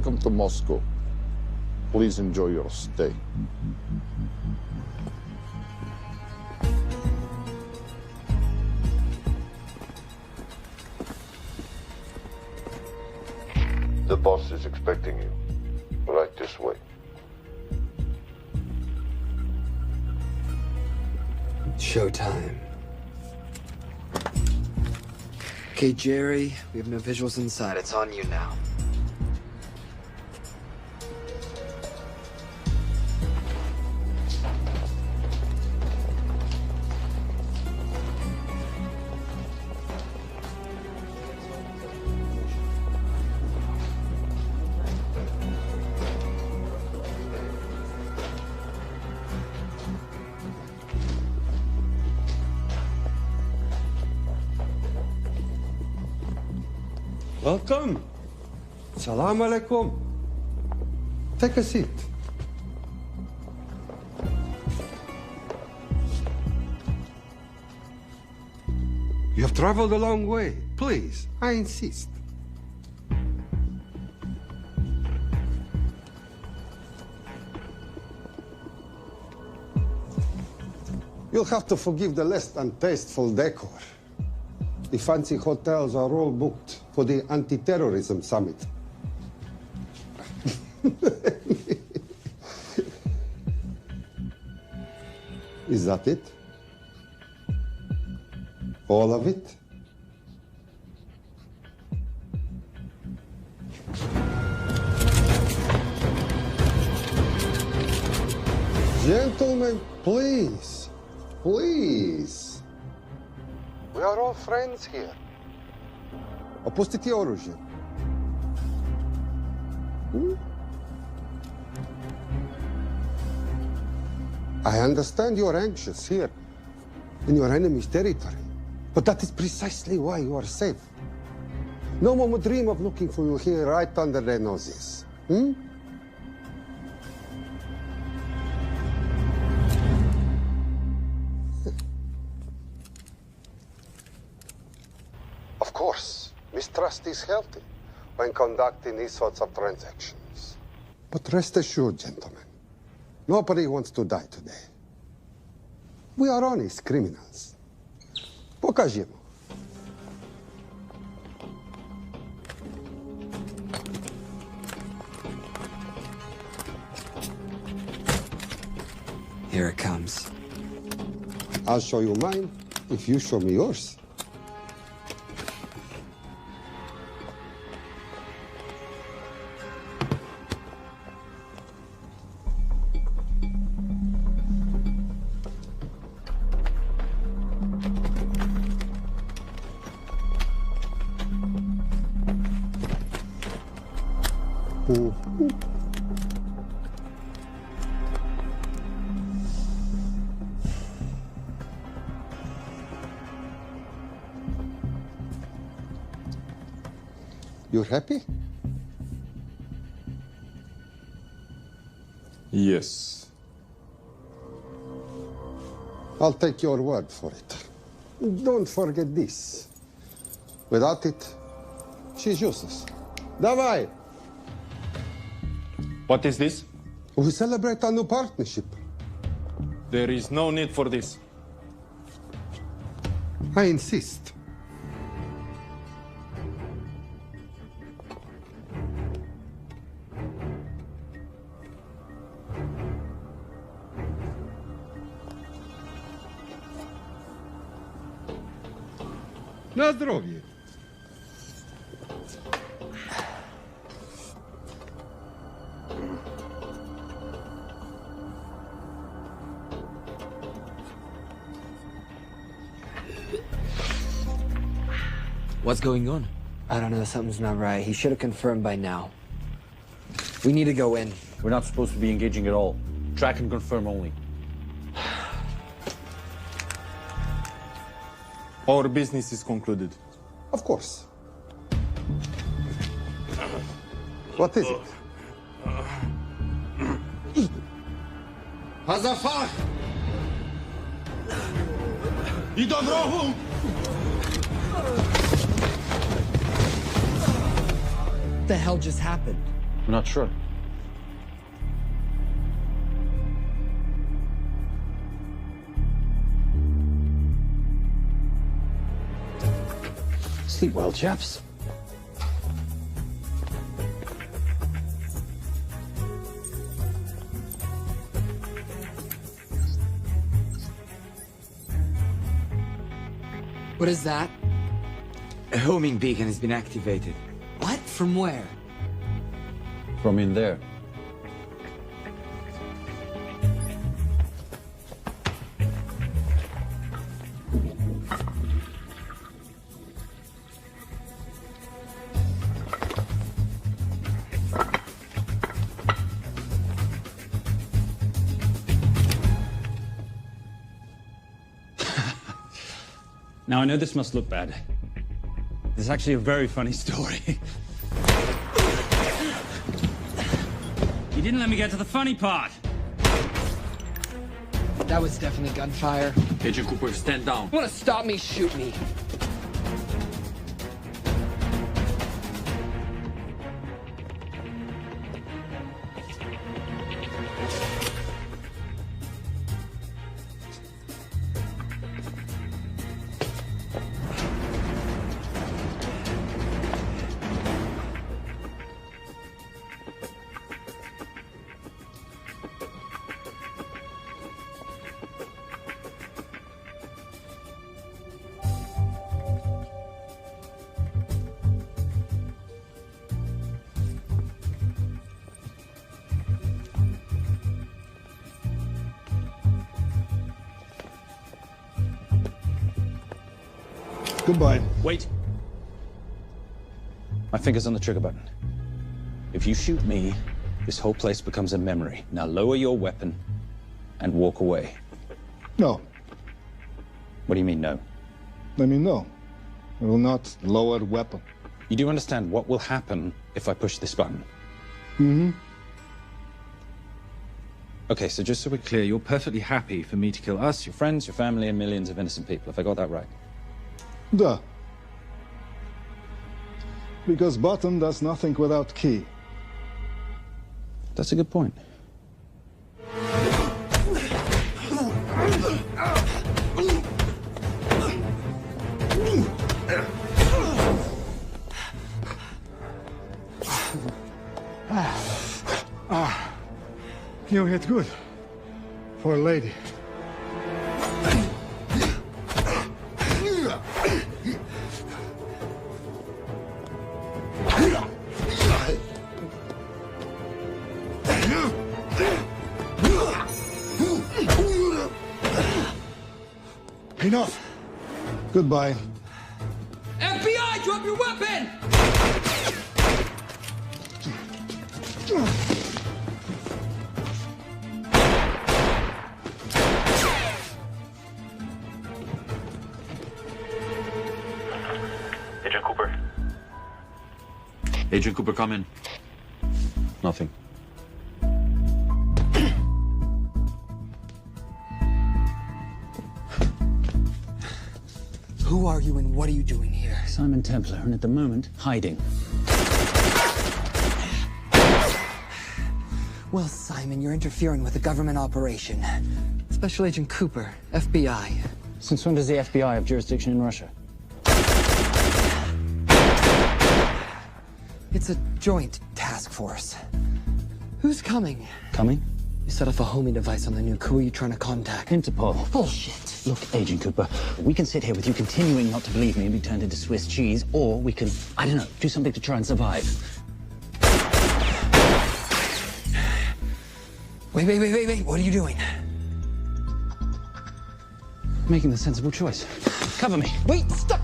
Welcome to Moscow. Please enjoy your stay. The boss is expecting you. Right this way. Showtime. Okay, Jerry, we have no visuals inside. It's on you now. Welcome. Salam alaikum. Take a seat. You have traveled a long way. Please, I insist. You'll have to forgive the less than tasteful decor. The fancy hotels are all booked for the anti-terrorism summit. Is that it? All of it? Gentlemen, please, please. We are all friends here. Опустите оружие. I understand you're anxious here in your enemy's territory, but that is precisely why you are safe. No one would dream of looking for you here right under their noses. Of course, mistrust is healthy when conducting these sorts of transactions. But rest assured, gentlemen, nobody wants to die today. We are honest criminals. Покажемо. Here it comes. I'll show you mine if you show me yours. You're happy? Yes. I'll take your word for it. Don't forget this. Without it, she's useless. Давай! What is this? We celebrate our new partnership. There is no need for this. I insist. Na zdrowie. What's going on? I don't know. Something's not right. He should have confirmed by now. We need to go in. We're not supposed to be engaging at all. Track and confirm only. Our business is concluded. Of course. What is it? Hazafar! I do wrogu! What the hell just happened? I'm not sure. Sleep well, chaps. What is that? A homing beacon has been activated. What? From where? From in there. Now, I know this must look bad. This is actually a very funny story. You didn't let me get to the funny part. That was definitely gunfire. Agent Cooper, stand down. Want to stop me, shoot me. Goodbye. Wait. My finger's on the trigger button. If you shoot me, this whole place becomes a memory. Now lower your weapon and walk away. No. What do you mean, no? I mean, no. I will not lower weapon. You do understand what will happen if I push this button? Mm-hmm. Okay, so just so we're clear, you're perfectly happy for me to kill us, your friends, your family, and millions of innocent people. Have I got that right? Duh. Because button does nothing without key. That's a good point. You hit good. For a lady. Enough. Goodbye. FBI, drop your weapon! Agent Cooper. Agent Cooper, come in. Nothing. Who are you and what are you doing here? Simon Templar, and at the moment, hiding. Well, Simon, you're interfering with a government operation. Special Agent Cooper, FBI. Since when does the FBI have jurisdiction in Russia? It's a joint task force. Who's coming? Coming? You set off a homing device on the nuke. Who are you trying to contact? Interpol. Bullshit. Look, Agent Cooper, we can sit here with you continuing not to believe me and be turned into Swiss cheese, or we can, I don't know, do something to try and survive. Wait. What are you doing? Making the sensible choice. Cover me. Wait, stop!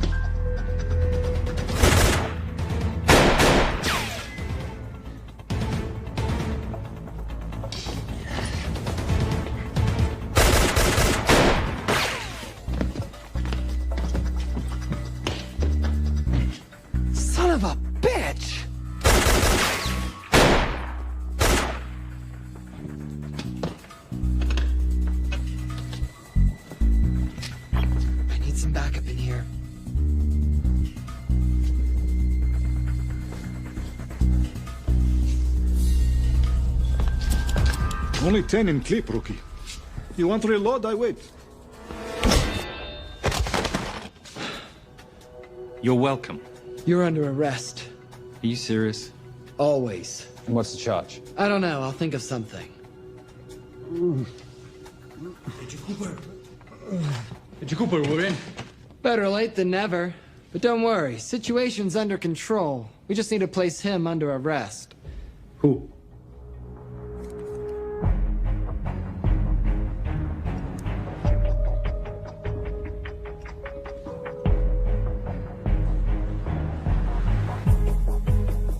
Son of a bitch! I need some backup in here. Only 10 in clip, rookie. You want to reload? I wait. You're welcome. You're under arrest. Are you serious? Always. And what's the charge? I don't know. I'll think of something. Agent Cooper, we're in. Better late than never. But don't worry. Situation's under control. We just need to place him under arrest. Who?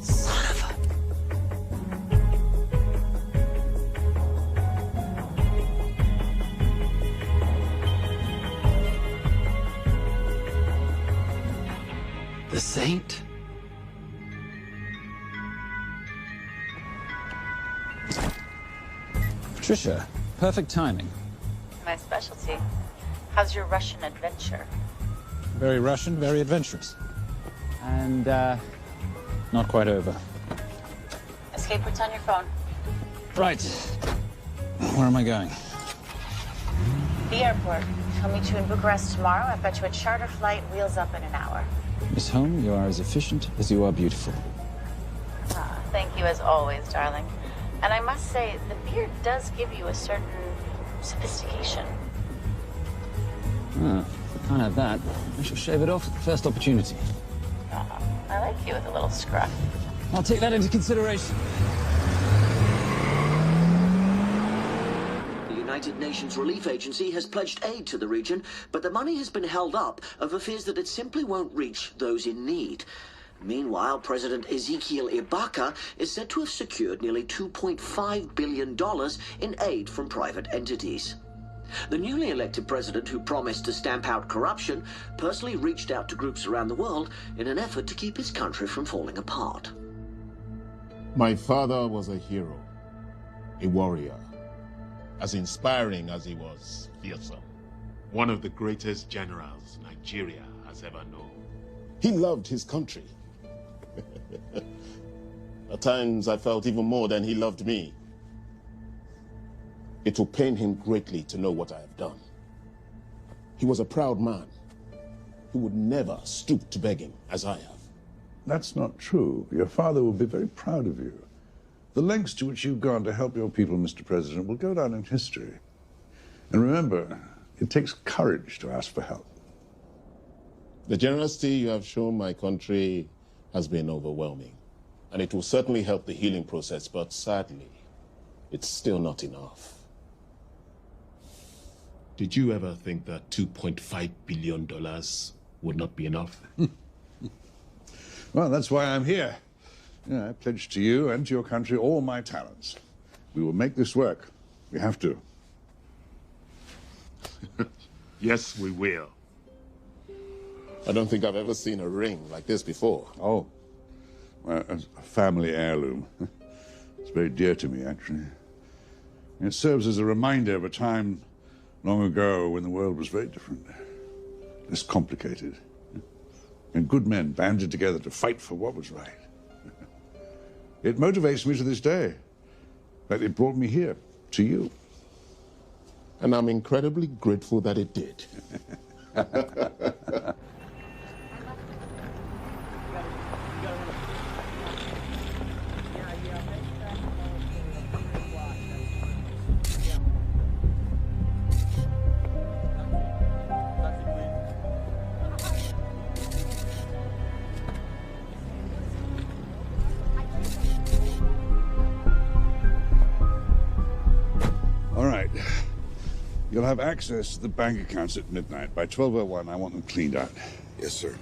Son of a... The Saint? Patricia, perfect timing. My specialty. How's your Russian adventure? Very Russian, very adventurous. And, not quite over. Escape routes on your phone. Right. Where am I going? The airport. I'll meet you in Bucharest tomorrow. I've got you a charter flight, wheels up in an hour. Miss Holm, you are as efficient as you are beautiful. Ah, thank you as always, darling. And I must say, the beard does give you a certain sophistication. Ah, can't have that. I shall shave it off at the first opportunity. I like you with a little scruff. I'll take that into consideration. The United Nations Relief Agency has pledged aid to the region, but the money has been held up over fears that it simply won't reach those in need. Meanwhile, President Ezekiel Ibaka is said to have secured nearly $2.5 billion in aid from private entities. The newly elected president, who promised to stamp out corruption, personally reached out to groups around the world in an effort to keep his country from falling apart. My father was a hero, a warrior, as inspiring as he was fearsome. One of the greatest generals Nigeria has ever known. He loved his country. At times I felt even more than he loved me. It will pain him greatly to know what I have done. He was a proud man. He would never stoop to begging as I have. That's not true. Your father will be very proud of you. The lengths to which you've gone to help your people, Mr. President, will go down in history. And remember, it takes courage to ask for help. The generosity you have shown my country has been overwhelming. And it will certainly help the healing process, but sadly, it's still not enough. Did you ever think that $2.5 billion would not be enough? Well, that's why I'm here. I pledge to you and to your country all my talents. We will make this work. We have to. Yes, we will. I don't think I've ever seen a ring like this before. Oh, well, a family heirloom. It's very dear to me, actually. It serves as a reminder of a time long ago when the world was very different, less complicated, and good men banded together to fight for what was right. It motivates me to this day, but it brought me here, to you. And I'm incredibly grateful that it did. All right. You'll have access to the bank accounts at midnight. By 12:01, I want them cleaned out. Yes, sir.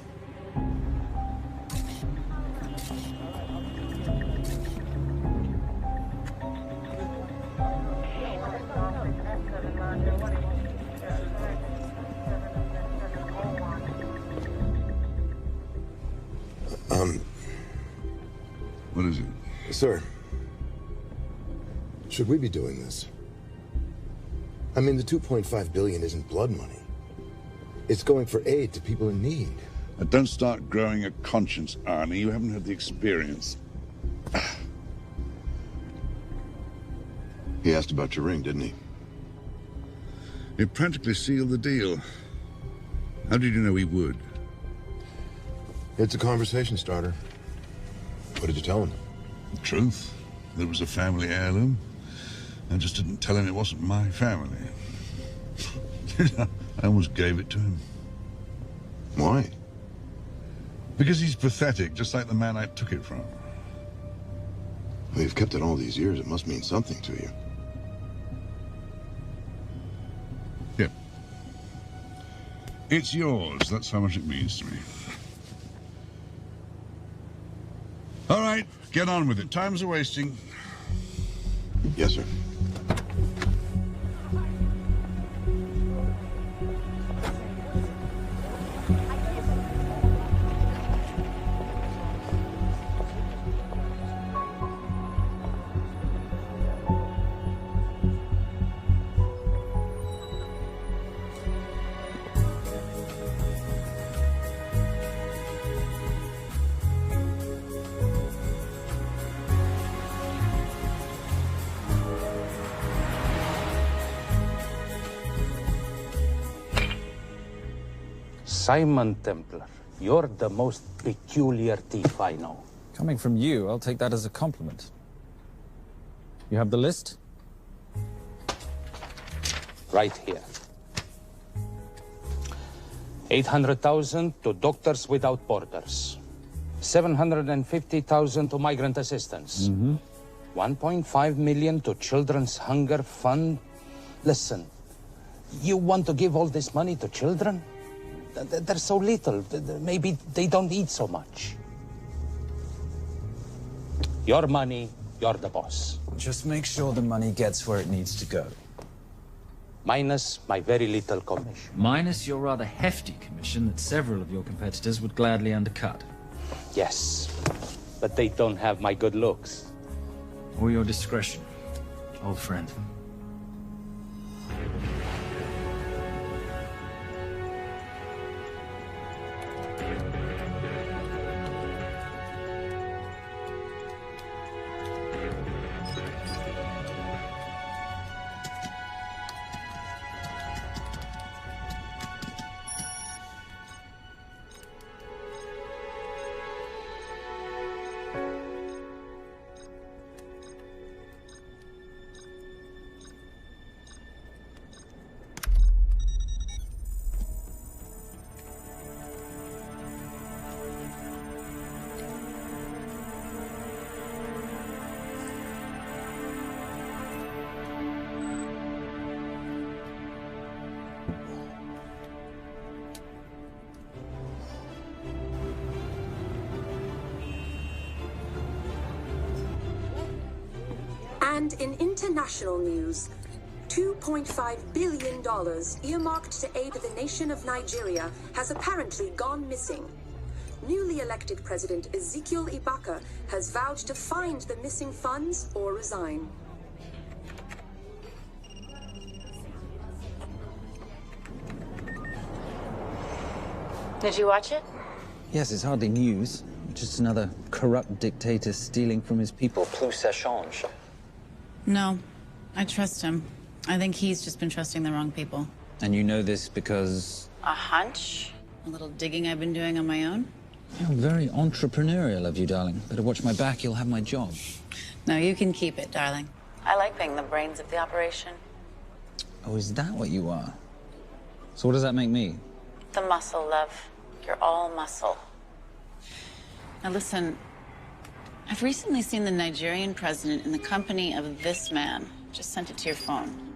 What is it? Sir, should we be doing this? I mean, the $2.5 billion isn't blood money. It's going for aid to people in need. Don't start growing a conscience, Arnie. You haven't had the experience. He asked about your ring, didn't he? It practically sealed the deal. How did you know he would? It's a conversation starter. What did you tell him? The truth. That it was a family heirloom. I just didn't tell him it wasn't my family. I almost gave it to him. Why? Because he's pathetic, just like the man I took it from. Well, you've kept it all these years. It must mean something to you. Yeah. It's yours. That's how much it means to me. All right, get on with it. Time's a-wasting. Yes, sir. Simon Templar, you're the most peculiar thief I know. Coming from you, I'll take that as a compliment. You have the list? Right here. 800,000 to Doctors Without Borders. 750,000 to migrant assistance. 1.5 million to Children's Hunger Fund. Listen, you want to give all this money to children? They're so little. Maybe they don't eat so much. Your money, you're the boss. Just make sure the money gets where it needs to go. Minus my very little commission. Minus your rather hefty commission that several of your competitors would gladly undercut. Yes, but they don't have my good looks. Or your discretion, old friend. And in international news, $2.5 billion earmarked to aid the nation of Nigeria has apparently gone missing. Newly elected President Ezekiel Ibaka has vowed to find the missing funds or resign. Did you watch it? Yes, it's hardly news. Just another corrupt dictator stealing from his people. Plus ça change. No, I trust him. I think he's just been trusting the wrong people. And you know this because... A hunch? A little digging I've been doing on my own? You're very entrepreneurial of you, darling. Better watch my back, you'll have my job. No, you can keep it, darling. I like being the brains of the operation. Oh, is that what you are? So what does that make me? The muscle, love. You're all muscle. Now listen, I've recently seen the Nigerian president in the company of this man. Just sent it to your phone.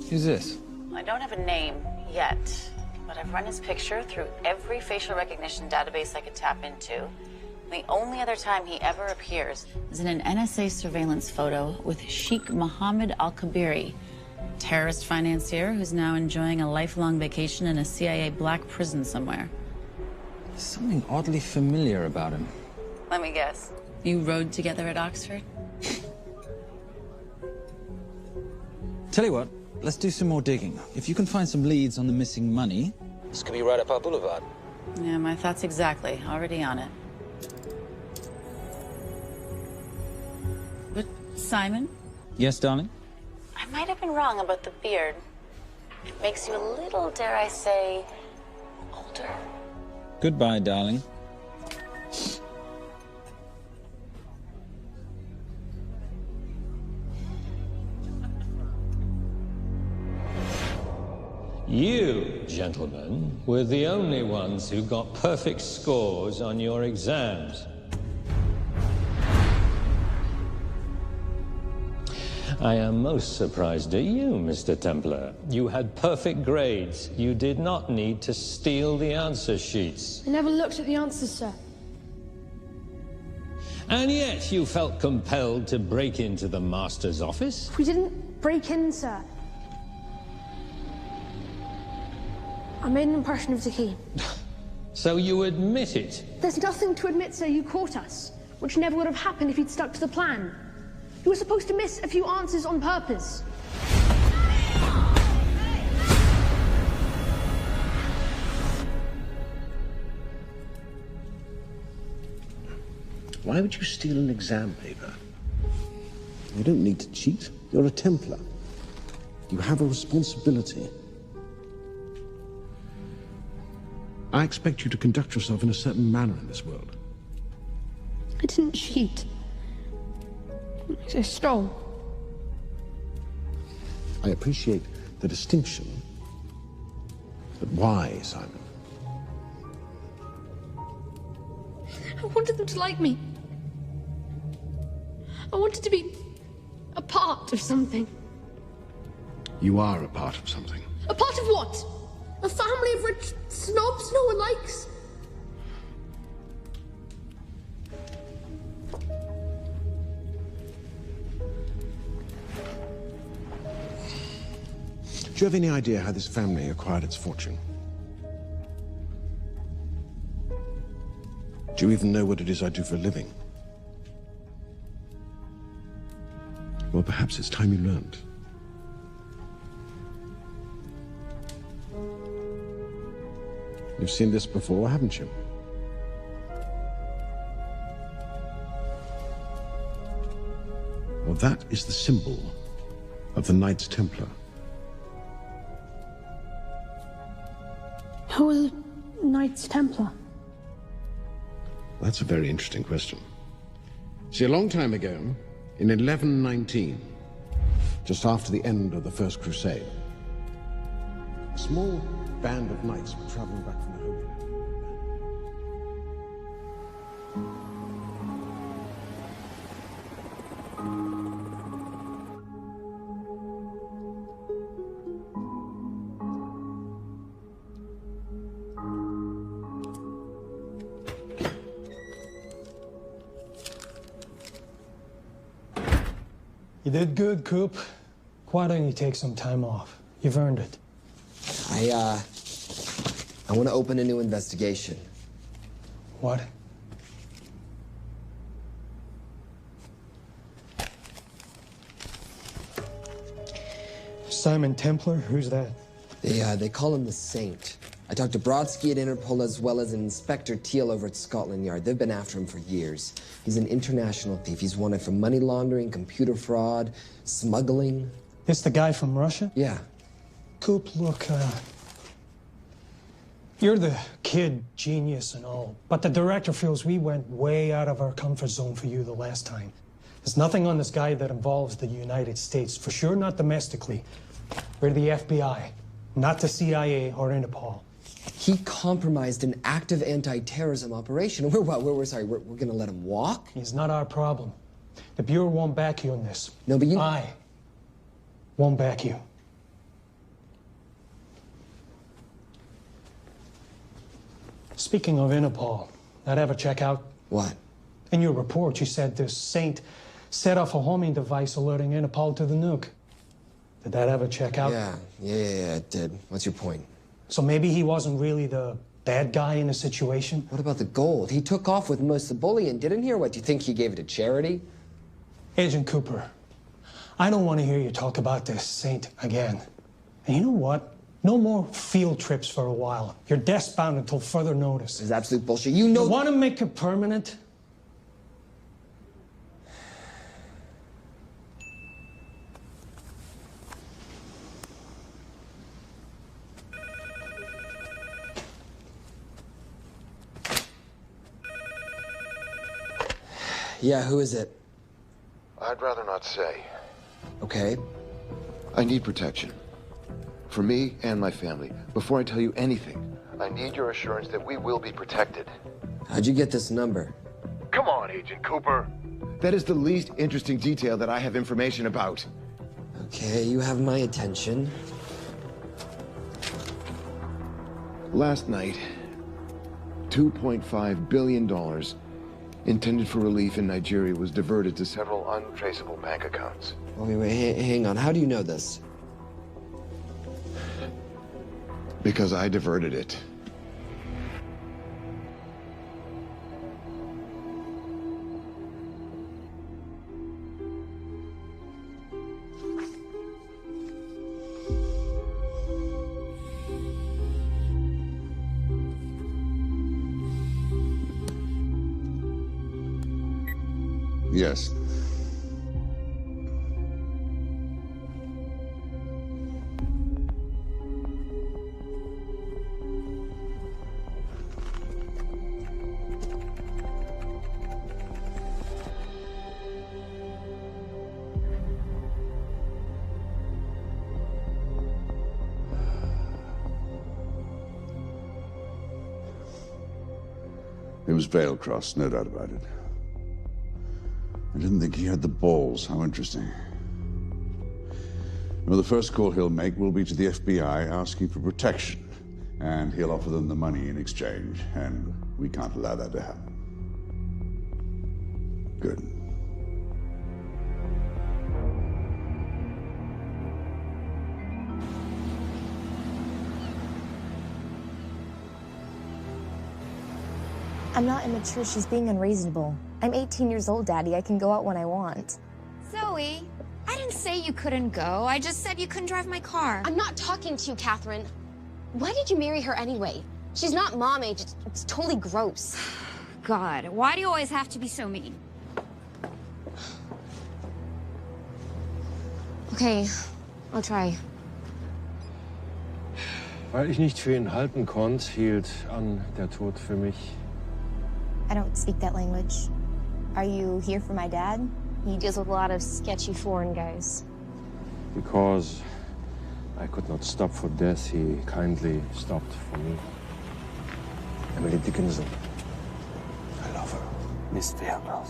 Who's this? I don't have a name yet, but I've run his picture through every facial recognition database I could tap into. The only other time he ever appears is in an NSA surveillance photo with Sheikh Mohammed Al-Kabiri, terrorist financier who's now enjoying a lifelong vacation in a CIA black prison somewhere. There's something oddly familiar about him. Let me guess. You rode together at Oxford? Tell you what, let's do some more digging. If you can find some leads on the missing money, this could be right up our boulevard. Yeah, my thoughts exactly. Already on it. Simon? Yes, darling? I might have been wrong about the beard. It makes you a little, dare I say, older. Goodbye, darling. You, gentlemen, were the only ones who got perfect scores on your exams. I am most surprised at you, Mr. Templar. You had perfect grades. You did not need to steal the answer sheets. I never looked at the answers, sir. And yet you felt compelled to break into the master's office? We didn't break in, sir. I made an impression of the key. So you admit it? There's nothing to admit, sir. You caught us, which never would have happened if you'd stuck to the plan. You were supposed to miss a few answers on purpose. Why would you steal an exam paper? You don't need to cheat. You're a Templar. You have a responsibility. I expect you to conduct yourself in a certain manner in this world. I didn't cheat. I stole. I appreciate the distinction. But why, Simon? I wanted them to like me. I wanted to be a part of something. You are a part of something. A part of what? A family of rich snobs no one likes? Do you have any idea how this family acquired its fortune? Do you even know what it is I do for a living? Well, perhaps it's time you learned. You've seen this before, haven't you? Well, that is the symbol of the Knights Templar. Who are the Knights Templar? That's a very interesting question. See, a long time ago, in 1119, just after the end of the First Crusade, a small band of knights were traveling back from the Holy Land. You did good, Coop. Why don't you take some time off? You've earned it. I want to open a new investigation. What? Simon Templar? Who's that? They call him the Saint. I talked to Brodsky at Interpol as well as Inspector Teal over at Scotland Yard. They've been after him for years. He's an international thief. He's wanted for money laundering, computer fraud, smuggling. This the guy from Russia? Yeah. Coop, look, you're the kid genius and all, but the director feels we went way out of our comfort zone for you the last time. There's nothing on this guy that involves the United States, for sure not domestically. We're the FBI, not the CIA or Interpol. He compromised an active anti-terrorism operation. We're gonna let him walk? He's not our problem. The Bureau won't back you on this. No, but you... I won't back you. Speaking of Interpol, that ever check out? What? In your report, you said this Saint set off a homing device alerting Interpol to the nuke. Did that ever check out? Yeah, it did. What's your point? So maybe he wasn't really the bad guy in the situation? What about the gold? He took off with most of the bullion, didn't he? Or what, do you think he gave it to charity? Agent Cooper, I don't want to hear you talk about this Saint again. And you know what? No more field trips for a while. You're desk-bound until further notice. It's absolute bullshit. You know... You want to make it permanent? Yeah, who is it? I'd rather not say. Okay. I need protection. For me and my family. Before I tell you anything, I need your assurance that we will be protected. How'd you get this number? Come on, Agent Cooper. That is the least interesting detail that I have information about. Okay, you have my attention. Last night, $2.5 billion intended for relief in Nigeria was diverted to several untraceable bank accounts. Wait, hang on. How do you know this? Because I diverted it. Yes. It was Veilcross, no doubt about it. I didn't think he had the balls. How interesting. Well, the first call he'll make will be to the FBI asking for protection. And he'll offer them the money in exchange. And we can't allow that to happen. Good. I'm not immature. She's being unreasonable. I'm 18 years old, Daddy. I can go out when I want. Zoe, I didn't say you couldn't go. I just said you couldn't drive my car. I'm not talking to you, Catherine. Why did you marry her anyway? She's not mom age. It's totally gross. God, why do you always have to be so mean? Okay, I'll try. Weil ich nicht für ihn halten konnte, hielt an der Tod für mich. I don't speak that language. Are you here for my dad? He deals with a lot of sketchy foreign guys. Because I could not stop for death, he kindly stopped for me. Emily Dickinson. I love her. Miss Veilcross.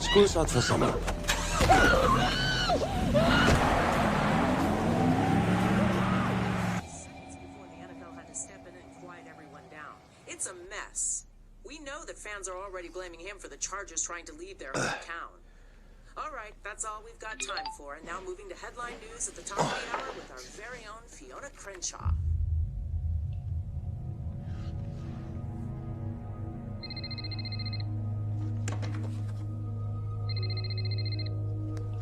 School's out for summer. It's a mess. We know that fans are already blaming him for the Chargers trying to leave their hometown. All right, that's all we've got time for. And now moving to headline news at the top of the hour with our very own Fiona Crenshaw.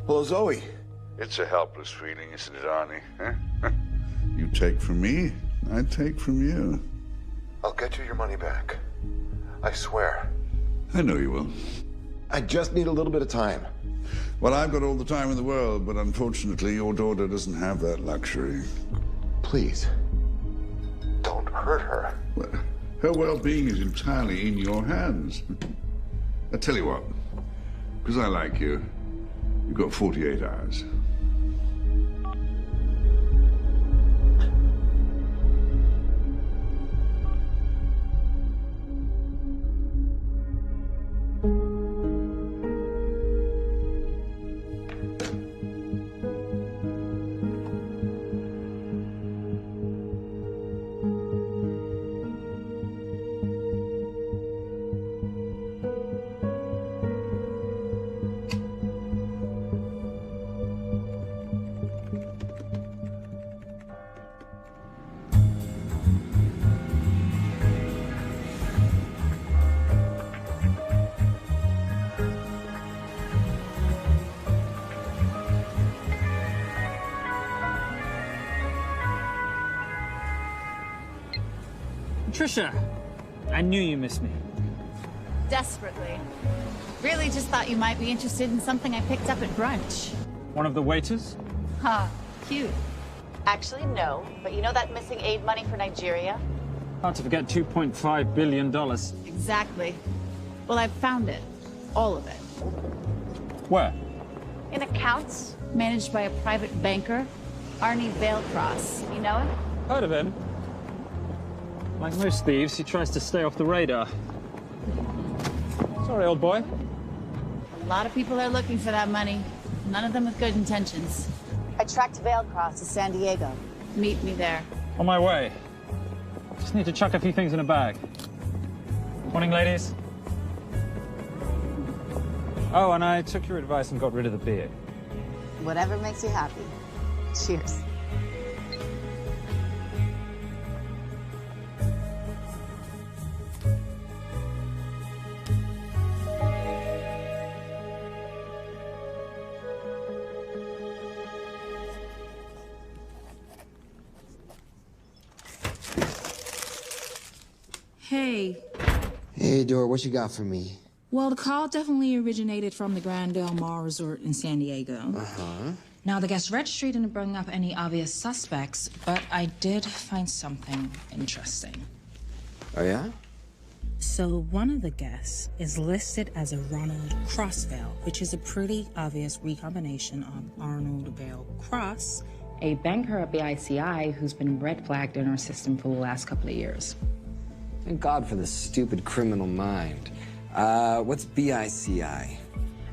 Hello, Zoe. It's a helpless feeling, isn't it, Arnie? Huh? You take from me, I take from you. I'll get you your money back. I swear. I know you will. I just need a little bit of time. Well, I've got all the time in the world, but unfortunately, your daughter doesn't have that luxury. Please, don't hurt her. Well, her well-being is entirely in your hands. I tell you what, because I like you, you've got 48 hours. Trisha, I knew you missed me. Desperately. Really just thought you might be interested in something I picked up at brunch. One of the waiters? Huh, cute. Actually, no. But you know that missing aid money for Nigeria? Hard to forget $2.5 billion. Exactly. Well, I've found it. All of it. Where? In accounts managed by a private banker, Arnie Vailcross. You know him? Heard of him. Like most thieves, he tries to stay off the radar. Sorry, old boy. A lot of people are looking for that money. None of them with good intentions. I tracked Vailcross to San Diego. Meet me there. On my way. Just need to chuck a few things in a bag. Morning, ladies. Oh, and I took your advice and got rid of the beer. Whatever makes you happy. Cheers. Hey. Hey, Dora, what you got for me? Well, the call definitely originated from the Grand Del Mar Resort in San Diego. Uh-huh. Now, the guest registry didn't bring up any obvious suspects, but I did find something interesting. Oh, yeah? So one of the guests is listed as a Ronald Crossvale, which is a pretty obvious recombination of Arnold Vale Cross, a banker at BICI who's been red flagged in our system for the last couple of years. Thank God for this stupid criminal mind. What's BICI?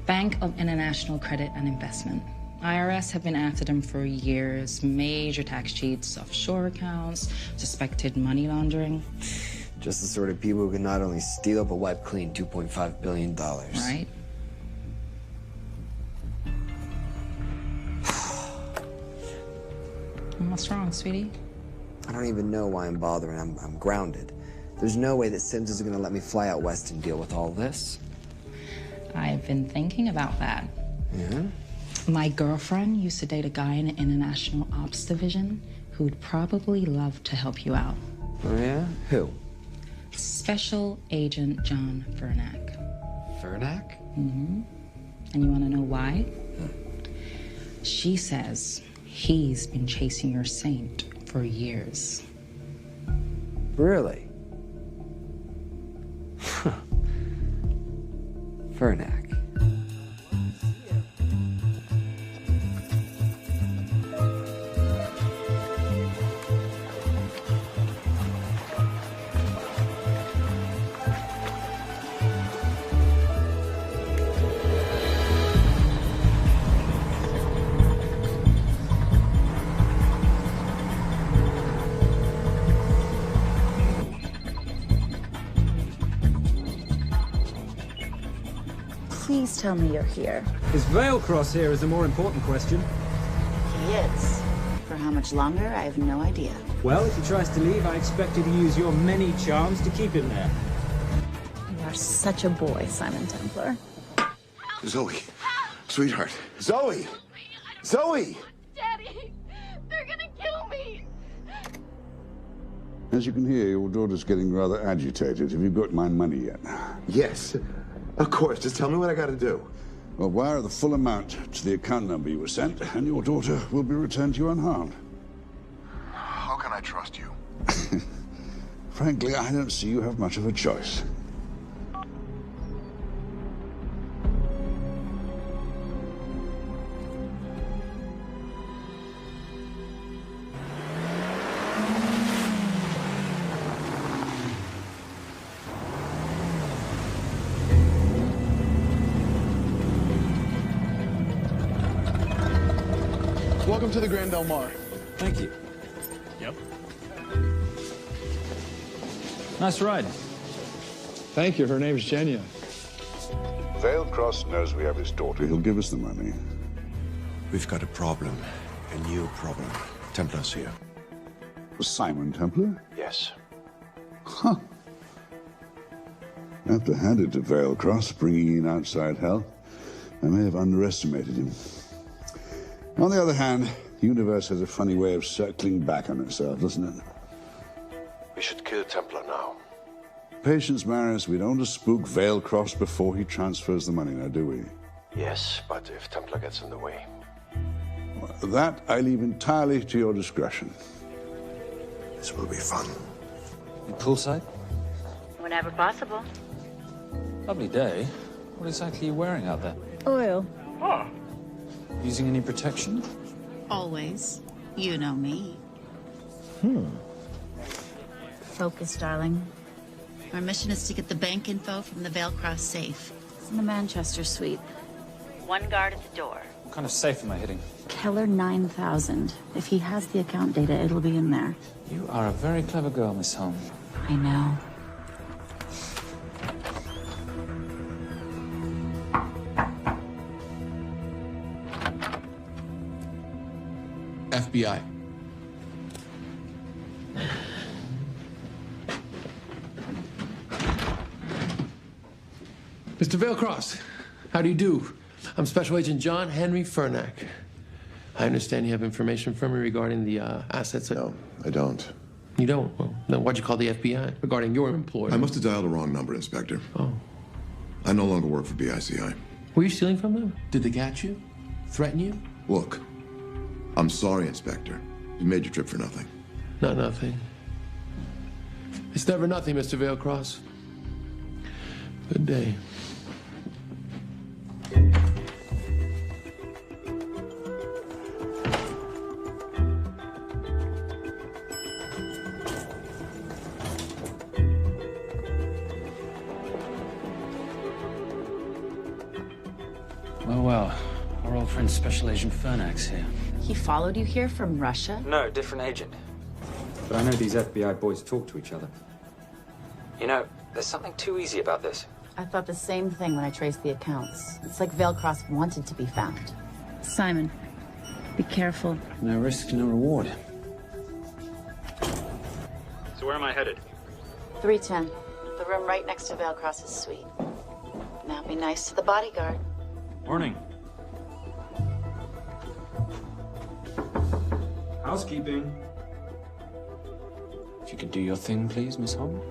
Bank of International Credit and Investment. IRS have been after them for years. Major tax cheats, offshore accounts, suspected money laundering. Just the sort of people who can not only steal but wipe clean $2.5 billion. Right? What's wrong, sweetie? I don't even know why I'm bothering. I'm grounded. There's no way that Sims is gonna let me fly out west and deal with all this. I've been thinking about that. Yeah? My girlfriend used to date a guy in the International Ops Division who'd probably love to help you out. Oh, yeah? Who? Special Agent John Vernack. Vernack? Mm-hmm. And you want to know why? She says he's been chasing your saint for years. Really? Vernack. Please tell me you're here. Is Vailcross here is the more important question. He is. For how much longer, I have no idea. Well, if he tries to leave, I expect you to use your many charms to keep him there. You are such a boy, Simon Templar. Zoe. Sweetheart. Zoe! Zoe! Daddy! They're gonna kill me! As you can hear, your daughter's getting rather agitated. Have you got my money yet? Yes. Of course. Just tell me what I gotta do. Well, wire the full amount to the account number you were sent, and your daughter will be returned to you unharmed. How can I trust you? Frankly, I don't see you have much of a choice. Welcome to the Grand Del Mar. Thank you. Yep. Nice ride. Thank you. Her name's Genya. Vailcross knows we have his daughter. He'll give us the money. We've got a problem. A new problem. Templar's here. Simon Templar? Yes. Huh. I have to hand it to Vailcross, bringing in outside help. I may have underestimated him. On the other hand, the universe has a funny way of circling back on itself, doesn't it? We should kill Templar now. Patience, Maris. We don't want to spook Vailcross before he transfers the money now, do we? Yes, but if Templar gets in the way. Well, that I leave entirely to your discretion. This will be fun. Poolside? Whenever possible. Lovely day. What exactly are you wearing out there? Oil. Using any protection? Always. You know me. Focus, darling. Our mission is to get the bank info from the Vale Cross safe. It's in the Manchester suite. One guard at the door. What kind of safe am I hitting? Keller 9000. If he has the account data, it'll be in there. You are a very clever girl, Miss Holm. I know. FBI. Mr. Vailcross, how do you do? I'm Special Agent John Henry Furnack. I understand you have information from me regarding the assets. No, I don't. You don't? Well, then why'd you call the FBI regarding your employer? I must have dialed the wrong number, Inspector. Oh. I no longer work for BICI. Were you stealing from them? Did they catch you? Threaten you? Look, I'm sorry, Inspector. You made your trip for nothing. Not nothing. It's never nothing, Mr. Vailcross. Good day. Well, our old friend Special Agent Furnack's here. He followed you here from Russia? No, different agent. But I know these FBI boys talk to each other. You know, there's something too easy about this. I thought the same thing when I traced the accounts. It's like Vailcross wanted to be found. Simon, be careful. No risk, no reward. So where am I headed? 310. The room right next to Vailcross's suite. Now be nice to the bodyguard. Morning. Housekeeping. If you could do your thing, please, Miss Holm.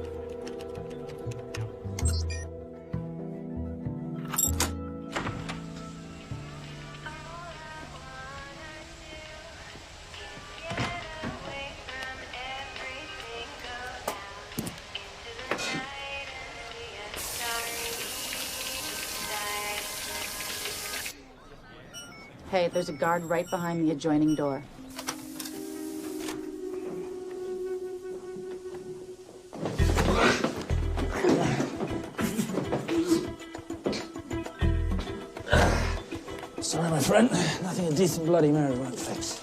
Hey, there's a guard right behind the adjoining door. Sorry, my friend. Nothing a decent Bloody Mary won't fix.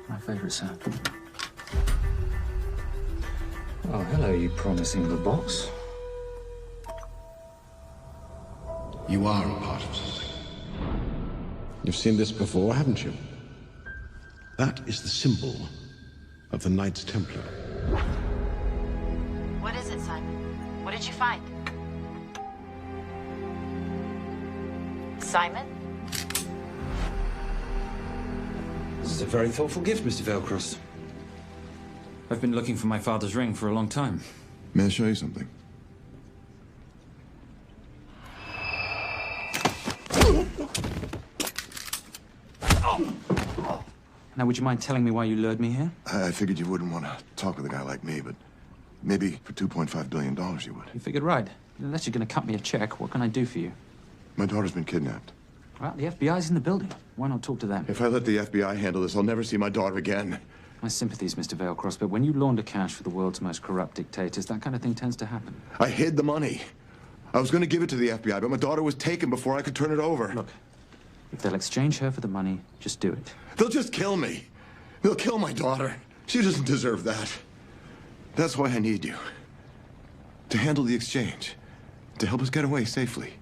My favorite sound. Oh, hello, you promising little box. You are a part of something. You've seen this before, haven't you? That is the symbol of the Knights Templar. What is it, Simon? What did you find? Simon? This is a very thoughtful gift, Mr. Vailcross. I've been looking for my father's ring for a long time. May I show you something? Now, would you mind telling me why you lured me here? I figured you wouldn't want to talk with a guy like me, but maybe for $2.5 billion you would. You figured right. Unless you're going to cut me a check, what can I do for you? My daughter's been kidnapped. Well, the FBI's in the building. Why not talk to them? If I let the FBI handle this, I'll never see my daughter again. My sympathies, Mr. Vailcross, but when you launder cash for the world's most corrupt dictators, that kind of thing tends to happen. I hid the money. I was going to give it to the FBI, but my daughter was taken before I could turn it over. Look, if they'll exchange her for the money, just do it. They'll just kill me. They'll kill my daughter. She doesn't deserve that. That's why I need you. To handle the exchange. To help us get away safely.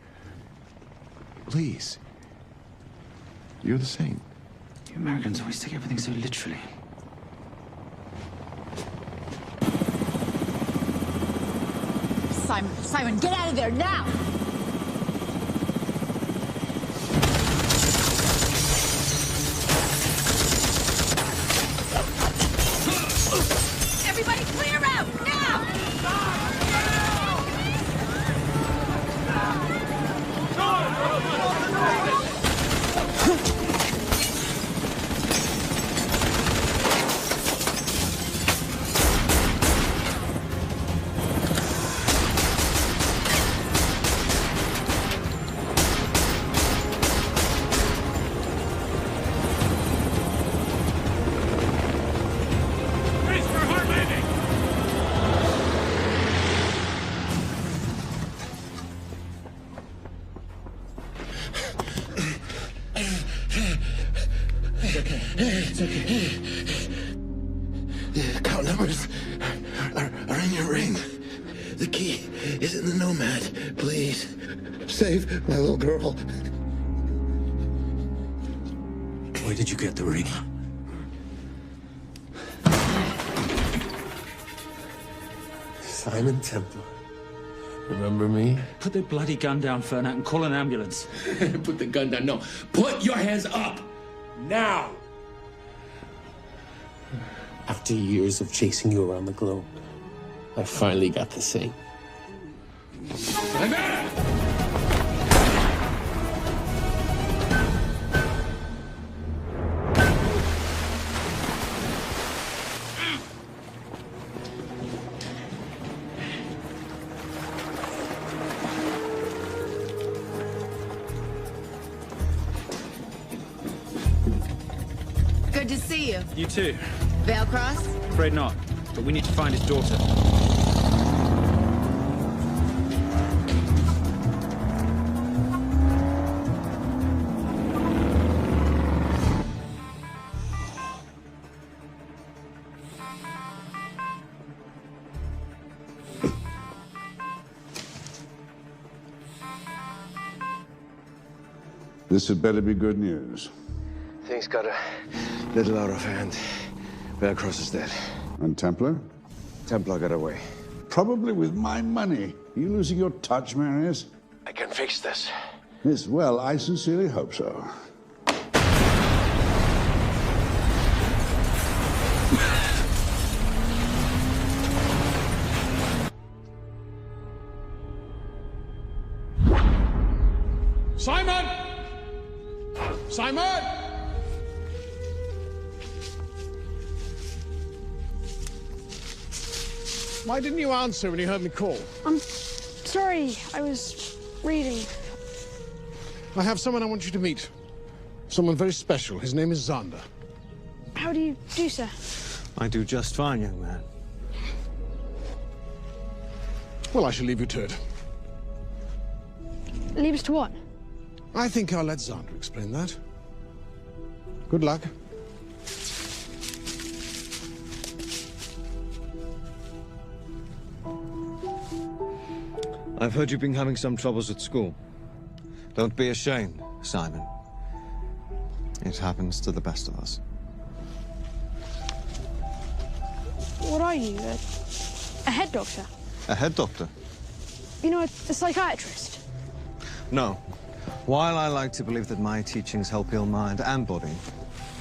Please. You're the saint. You Americans always take everything so literally. Simon. Simon, get out of there now! Everybody clear out, now! It's okay. The account numbers are in your ring. The key is in the Nomad. Please, save my little girl. Where did you get the ring? Simon Templar. Remember me? Put the bloody gun down, Fernak, and call an ambulance. Put the gun down. No. Put your hands up. Now. After years of chasing you around the globe, I finally got to say. Good to see you. You too. Vale Cross? Afraid not, but we need to find his daughter. This had better be good news. Things got a little out of hand. Vale Cross is dead. And Templar? Templar got away. Probably with my money. Are you losing your touch, Marius? I can fix this. Yes, well, I sincerely hope so. Simon! Simon! Why didn't you answer when you heard me call? I'm sorry, I was reading. I have someone I want you to meet. Someone very special. His name is Xander. How do you do, sir? I do just fine, young man. Well, I shall leave you to it. Leave us to what? I think I'll let Xander explain that. Good luck. I've heard you've been having some troubles at school. Don't be ashamed, Simon. It happens to the best of us. What are you, a head doctor? A head doctor? You know, a psychiatrist? No. While I like to believe that my teachings help heal mind and body,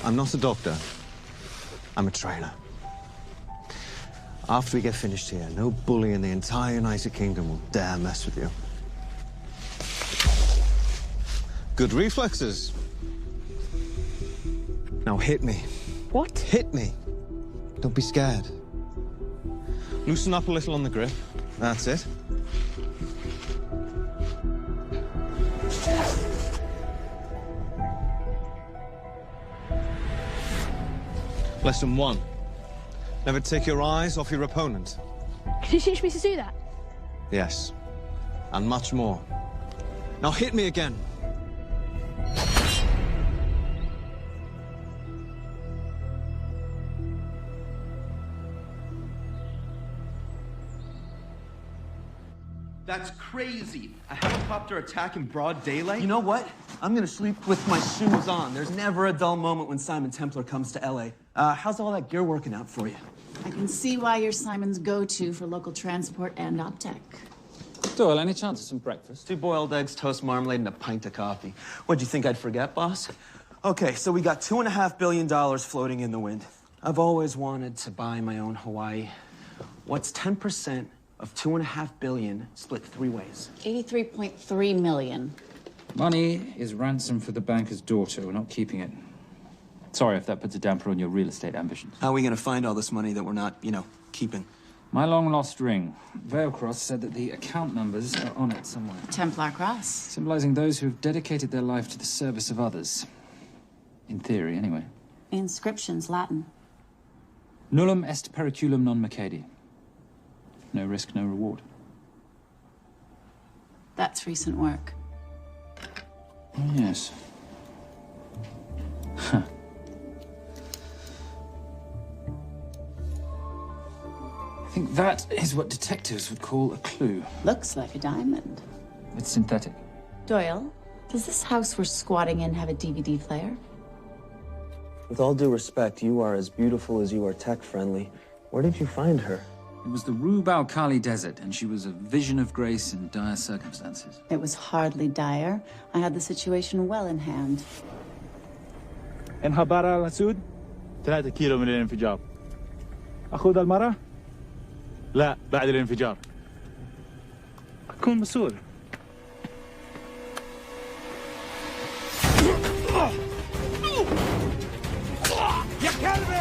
I'm not a doctor. I'm a trainer. After we get finished here, no bully in the entire United Kingdom will dare mess with you. Good reflexes. Now hit me. What? Hit me. Don't be scared. Loosen up a little on the grip. That's it. Lesson 1. Never take your eyes off your opponent. Can you teach me to do that? Yes. And much more. Now hit me again. That's crazy. A helicopter attack in broad daylight? You know what? I'm gonna sleep with my shoes on. There's never a dull moment when Simon Templar comes to LA. How's all that gear working out for you? I can see why you're Simon's go-to for local transport and OpTech. Doyle, any chance of some breakfast? 2 boiled eggs, toast, marmalade, and a pint of coffee. What'd you think I'd forget, boss? Okay, so we got $2.5 billion floating in the wind. I've always wanted to buy my own Hawaii. What's 10% of $2.5 billion split 3 ways? 83.3 million. Money is ransom for the banker's daughter. We're not keeping it. Sorry if that puts a damper on your real estate ambitions. How are we gonna find all this money that we're not, keeping? My long-lost ring. Veilcross said that the account numbers are on it somewhere. Templar Cross. Symbolizing those who have dedicated their life to the service of others. In theory, anyway. Inscription's Latin. Nullum est periculum non mercedi. No risk, no reward. That's recent work. Oh, yes. Huh. I think that is what detectives would call a clue. Looks like a diamond. It's synthetic. Doyle, does this house we're squatting in have a DVD player? With all due respect, you are as beautiful as you are tech-friendly. Where did you find her? It was the Rub al-Khali Desert, and she was a vision of grace in dire circumstances. It was hardly dire. I had the situation well in hand. انخبر على السود 3 كيلو من الانفجار. أخذ المرة؟ لا بعد الانفجار. أكون مسؤول. يا كلبي!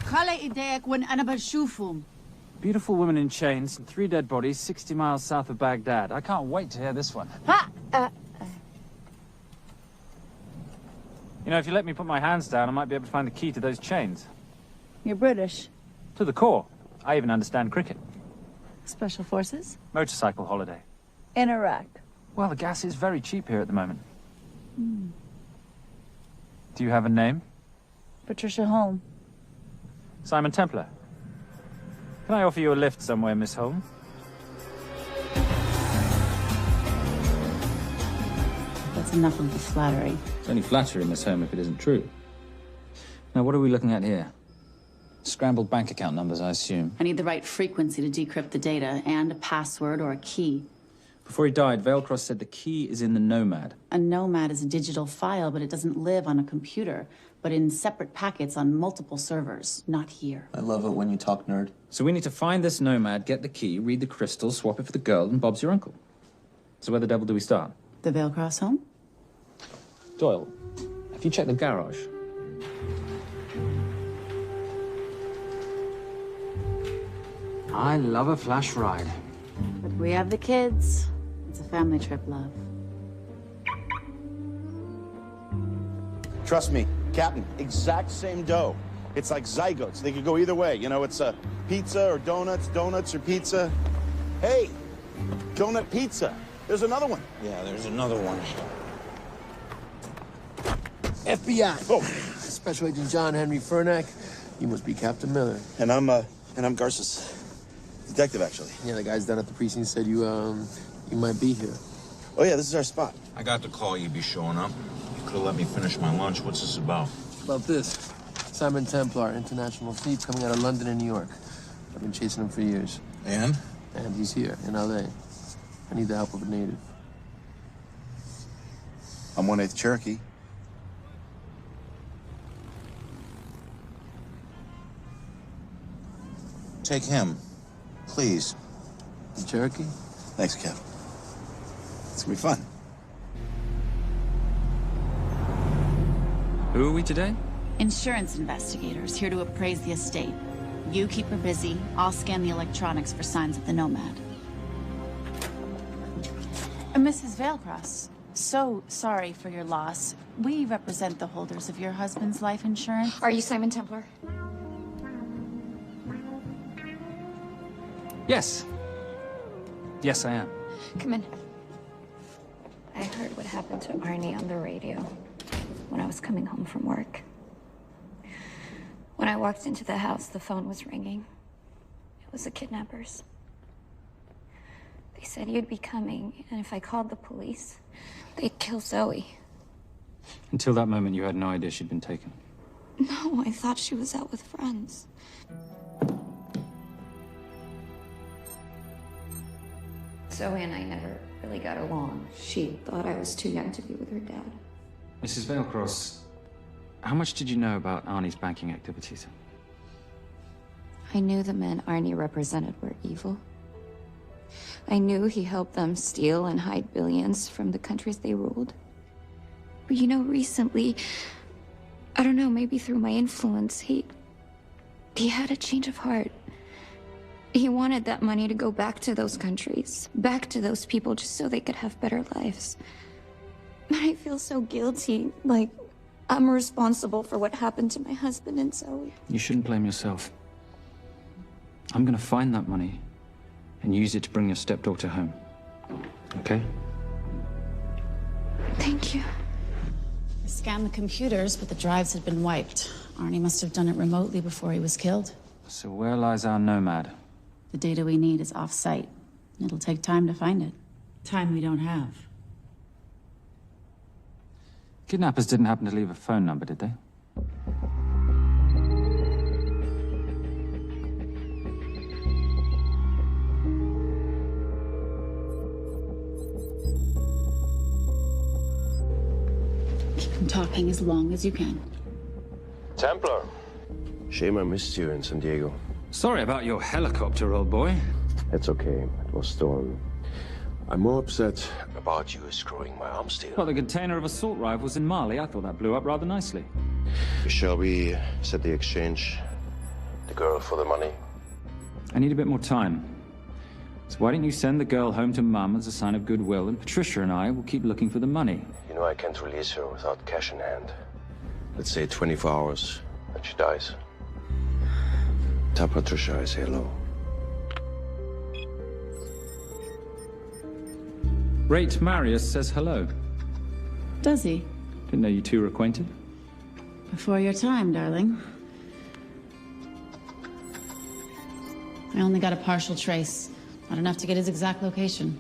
خلي ايديك وين انا بشوفهم. Beautiful women in chains and 3 dead bodies 60 miles south of Baghdad. I can't wait to hear this one. You know, if you let me put my hands down, I might be able to find the key to those chains. You're British. To the core. I even understand cricket. Special forces? Motorcycle holiday. In Iraq. Well, the gas is very cheap here at the moment. Do you have a name? Patricia Holm. Simon Templar. Can I offer you a lift somewhere, Miss Holm? That's enough of the flattery. It's only flattery, Miss Holm, if it isn't true. Now, what are we looking at here? Scrambled bank account numbers, I assume. I need the right frequency to decrypt the data and a password or a key. Before he died, Veilcross said the key is in the Nomad. A Nomad is a digital file, but it doesn't live on a computer, but in separate packets on multiple servers, not here. I love it when you talk nerd. So we need to find this Nomad, get the key, read the crystal, swap it for the girl, and Bob's your uncle. So where the devil do we start? The Veilcross home? Doyle, have you checked the garage? I love a flash ride. But we have the kids. It's a family trip, love. Trust me, Captain, exact same dough. It's like zygotes. They could go either way. You know, it's a pizza or donuts, donuts or pizza. Hey, donut pizza. There's another one. Yeah, there's another one. FBI. Oh. Special Agent John Henry Furnack. You must be Captain Miller. And I'm Garces. Detective, actually. Yeah, the guys down at the precinct said you might be here. Oh, yeah, this is our spot. I got the call you'd be showing up. You could have let me finish my lunch. What's this about? About this. Simon Templar, international thief coming out of London and New York. I've been chasing him for years. And? And he's here, in L.A. I need the help of a native. I'm 1/8 Cherokee. Take him, please. The Cherokee? Thanks, Kev. It's gonna be fun. Who are we today? Insurance investigators here to appraise the estate. You keep her busy. I'll scan the electronics for signs of the Nomad. Mrs. Veilcross, so sorry for your loss. We represent the holders of your husband's life insurance. Are you Simon Templar? Yes. Yes, I am. Come in. I heard what happened to Arnie on the radio when I was coming home from work. When I walked into the house, the phone was ringing. It was the kidnappers. They said you'd be coming, and if I called the police, they'd kill Zoe. Until that moment, you had no idea she'd been taken. No, I thought she was out with friends. Zoe and I never really got along. She thought I was too young to be with her dad. Mrs. Vailcross, how much did you know about Arnie's banking activities? I knew the men Arnie represented were evil. I knew he helped them steal and hide billions from the countries they ruled. But you know, recently, I don't know, maybe through my influence, he had a change of heart. He wanted that money to go back to those countries, back to those people, just so they could have better lives. But I feel so guilty, like I'm responsible for what happened to my husband and Zoe. You shouldn't blame yourself. I'm gonna find that money and use it to bring your stepdaughter home. Okay? Thank you. I scanned the computers, but the drives had been wiped. Arnie must have done it remotely before he was killed. So where lies our nomad? The data we need is off-site. It'll take time to find it. Time we don't have. Kidnappers didn't happen to leave a phone number, did they? Keep them talking as long as you can. Templar. Shame I missed you in San Diego. Sorry about your helicopter, old boy. It's okay. It was stolen. I'm more upset about you screwing my arms deal. Well, the container of assault rifles in Mali, I thought that blew up rather nicely. Shall we set the exchange? The girl for the money? I need a bit more time. So why don't you send the girl home to Mum as a sign of goodwill, and Patricia and I will keep looking for the money. You know I can't release her without cash in hand. Let's say 24 hours, and she dies. Tell Patricia I say hello. Rate Marius says hello. Does he? Didn't know you two were acquainted. Before your time, darling. I only got a partial trace. Not enough to get his exact location.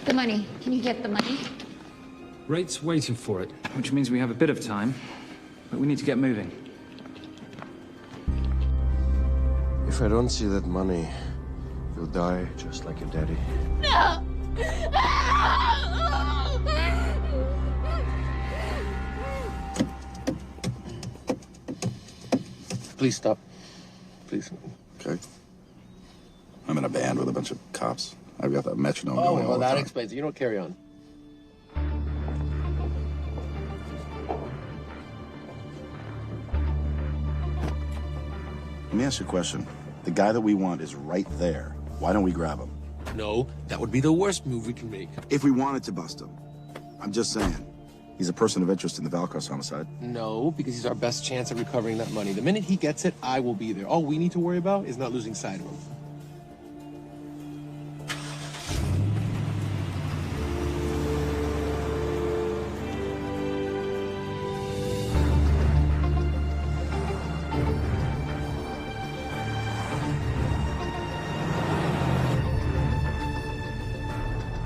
The money. Can you get the money? Rate's waiting for it, which means we have a bit of time, but we need to get moving. If I don't see that money, you'll die just like your daddy. No! Please stop. Please. Okay. I'm in a band with a bunch of cops. I've got that metronome going Oh, all well, the that time. explains it. You don't carry on. Let me ask you a question. The guy that we want is right there. Why don't we grab him? No, that would be the worst move we can make. If we wanted to bust him. I'm just saying. He's a person of interest in the Valcross homicide. No, because he's our best chance at recovering that money. The minute he gets it, I will be there. All we need to worry about is not losing sight of him.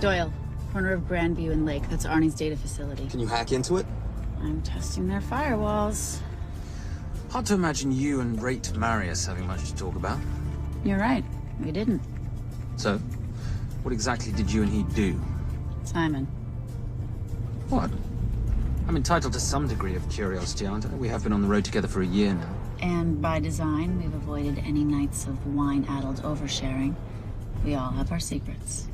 Doyle, corner of Grandview and Lake. That's Arnie's data facility. Can you hack into it? I'm testing their firewalls. Hard to imagine you and Rate Marius having much to talk about. You're right. We didn't. So, what exactly did you and he do? Simon. What? I'm entitled to some degree of curiosity, aren't I? We have been on the road together for a year now. And by design, we've avoided any nights of wine-addled oversharing. We all have our secrets.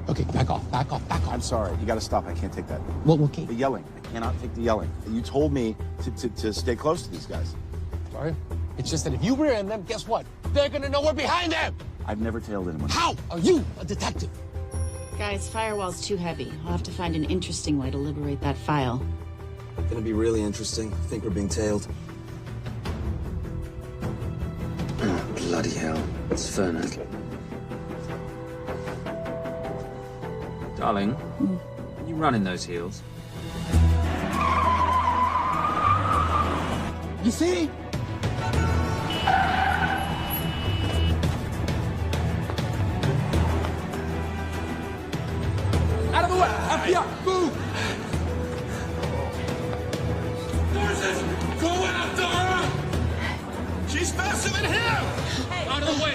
Okay, back off, back off, back off. I'm sorry. You gotta stop. I can't take that. What, okay? The yelling. I cannot take the yelling. You told me to stay close to these guys. Sorry? It's just that if you rear end them, guess what? They're gonna know we're behind them! I've never tailed anyone. How are you a detective? Guys, firewall's too heavy. I'll have to find an interesting way to liberate that file. Gonna be really interesting. I think we're being tailed. Bloody Bloody hell. It's Fernac. Darling, you running those heels? You see? Out of the way! FBI! Move! Forces! Go after her! She's faster than him! Out of the way!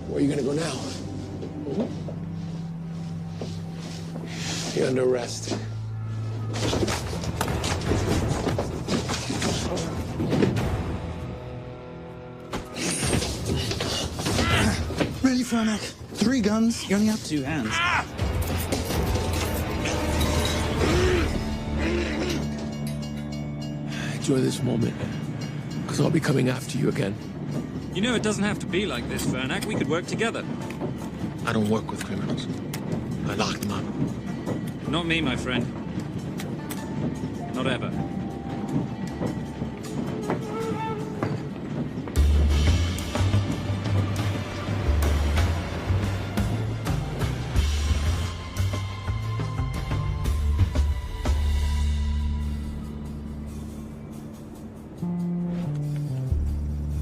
Where are you gonna go now? You're under arrest. Really, Fernac? 3 guns? You only have 2 hands. Enjoy this moment, because I'll be coming after you again. You know it doesn't have to be like this, Fernac. We could work together. I don't work with criminals. I lock them up. Not me, my friend. Not ever.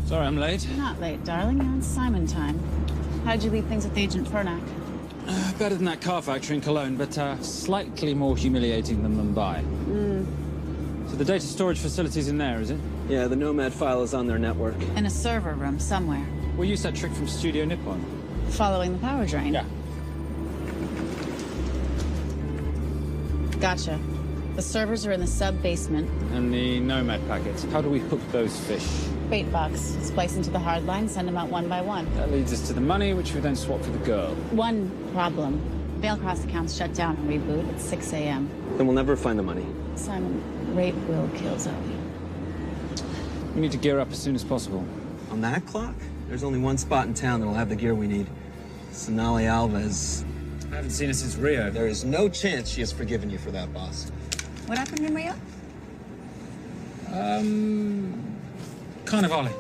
Sorry, I'm late. You're not late, darling. You're on Simon time. How'd you leave things with Agent Fernac? Better than that car factory in Cologne, but slightly more humiliating than Mumbai. So the data storage facility's in there, is it? Yeah, the Nomad file is on their network. In a server room somewhere. We'll use that trick from Studio Nippon. Following the power drain? Yeah. Gotcha. The servers are in the sub-basement. And the Nomad packets. How do we hook those fish? Bait box. Splice into the hard line, send them out one by one. That leads us to the money, which we then swap for the girl. One problem. Veilcross accounts shut down and reboot at 6 a.m. Then we'll never find the money. Simon, rape will kill Zoe. We need to gear up as soon as possible. On that clock? There's only one spot in town that'll have the gear we need. Sonali Alves. I haven't seen her since Rio. There is no chance she has forgiven you for that, boss. What happened in Rio? Carnivale.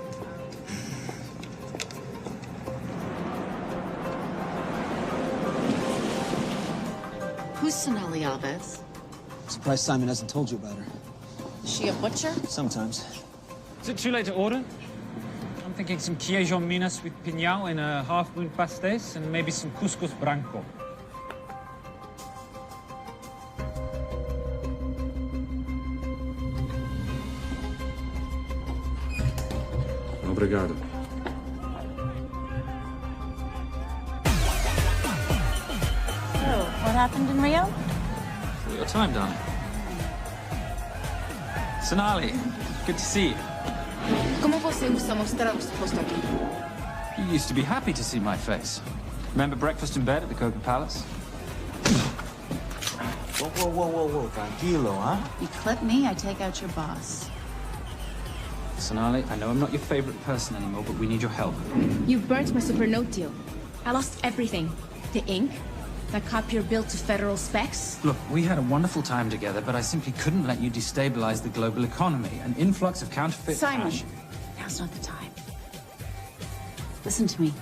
Who's Sonali Alves? Surprised Simon hasn't told you about her. Is she a butcher? Sometimes. Is it too late to order? I'm thinking some queijo minas with piñao and a half-moon pastéis and maybe some couscous branco. Obrigado. So, what happened in Rio? For your time, darling. Sonali, good to see you. Como você usa mostrar o rosto aqui? You used to be happy to see my face. Remember breakfast in bed at the Coca Palace? Whoa. Tranquilo, huh? You clip me, I take out your boss. Sonali, I know I'm not your favorite person anymore, but we need your help. You burnt my Supernote deal. I lost everything. The ink, that copier built to federal specs. Look, we had a wonderful time together, but I simply couldn't let you destabilize the global economy. An influx of counterfeit Simon, cash. now's not the time. Listen to me.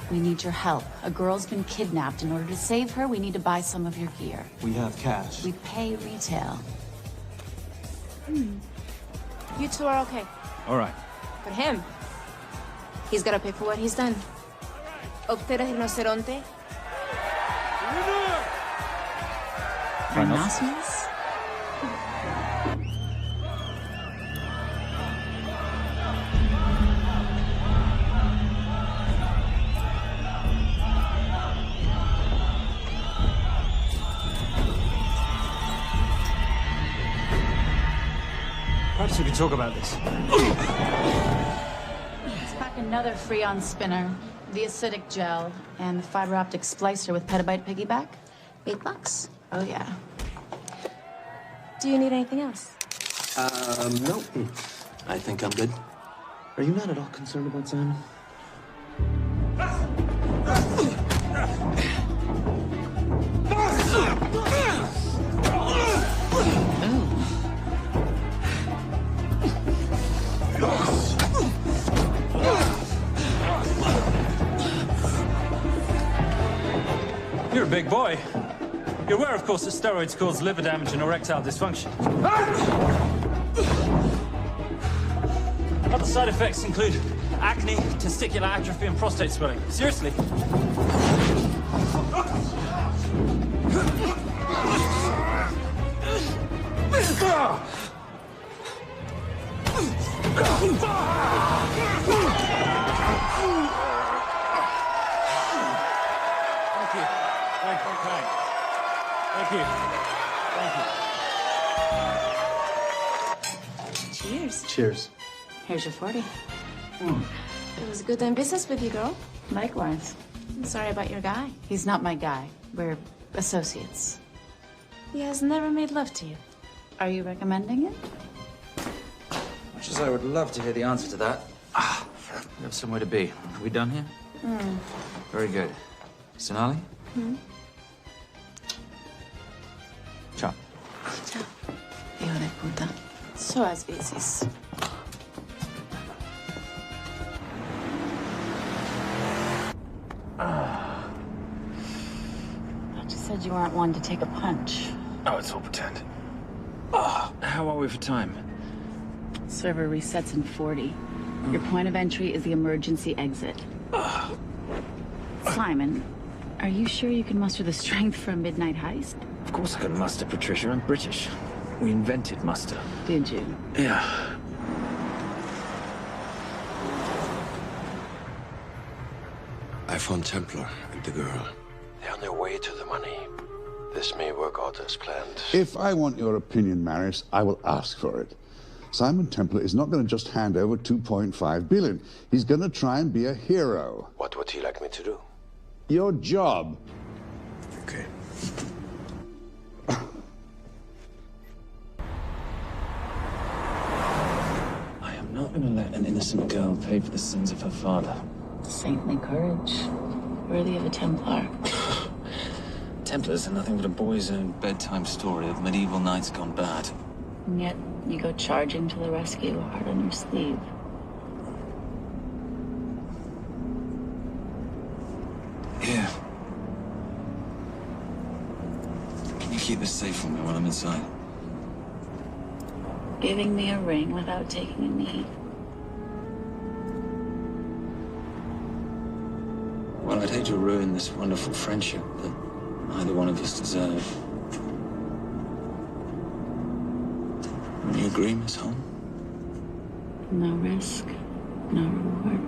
We need your help. A girl's been kidnapped. In order to save her, we need to buy some of your gear. We have cash. We pay retail. You two are okay. All right. But him, he's gotta pay for what he's done. Optera rinoceronte. Rhinoceros? Perhaps we could talk about this. Let's pack another Freon spinner, the acidic gel, and the fiber optic splicer with petabyte piggyback. $8. Oh, yeah. Do you need anything else? No. I think I'm good. Are you not at all concerned about Simon? You're a big boy. You're aware, of course, that steroids cause liver damage and erectile dysfunction. Other side effects include acne, testicular atrophy, and prostate swelling. Seriously. Cheers. Cheers. Here's your 40. It was good doing business with you, girl. Likewise. I'm sorry about your guy. He's not my guy. We're associates. He has never made love to you. Are you recommending it? Much as I would love to hear the answer to that. We have somewhere to be. Are we done here? Very good. Sonali? Ciao. Ciao. Hijo de puta. So as veces. I just said you weren't one to take a punch. Oh, it's all pretend. How are we for time? Server resets in 40. Your point of entry is the emergency exit. Simon, are you sure you can muster the strength for a midnight heist? Of course I can muster, Patricia. I'm British. We invented muster. Did you? Yeah. I found Templar and the girl. They're on their way to the money. This may work out as planned. If I want your opinion, Maris, I will ask for it. Simon Templar is not going to just hand over 2.5 billion. He's going to try and be a hero. What would he like me to do? Your job. Okay. I am not going to let an innocent girl pay for the sins of her father. Saintly courage. Worthy of a Templar. Templars are nothing but a boy's own bedtime story of medieval knights gone bad. And yet, you go charging to the rescue, heart on your sleeve. Here. Can you keep this safe for me while I'm inside? Giving me a ring without taking a knee. Well, I'd hate to ruin this wonderful friendship that neither one of us deserve. Will you agree, Miss Holm? No risk, no reward.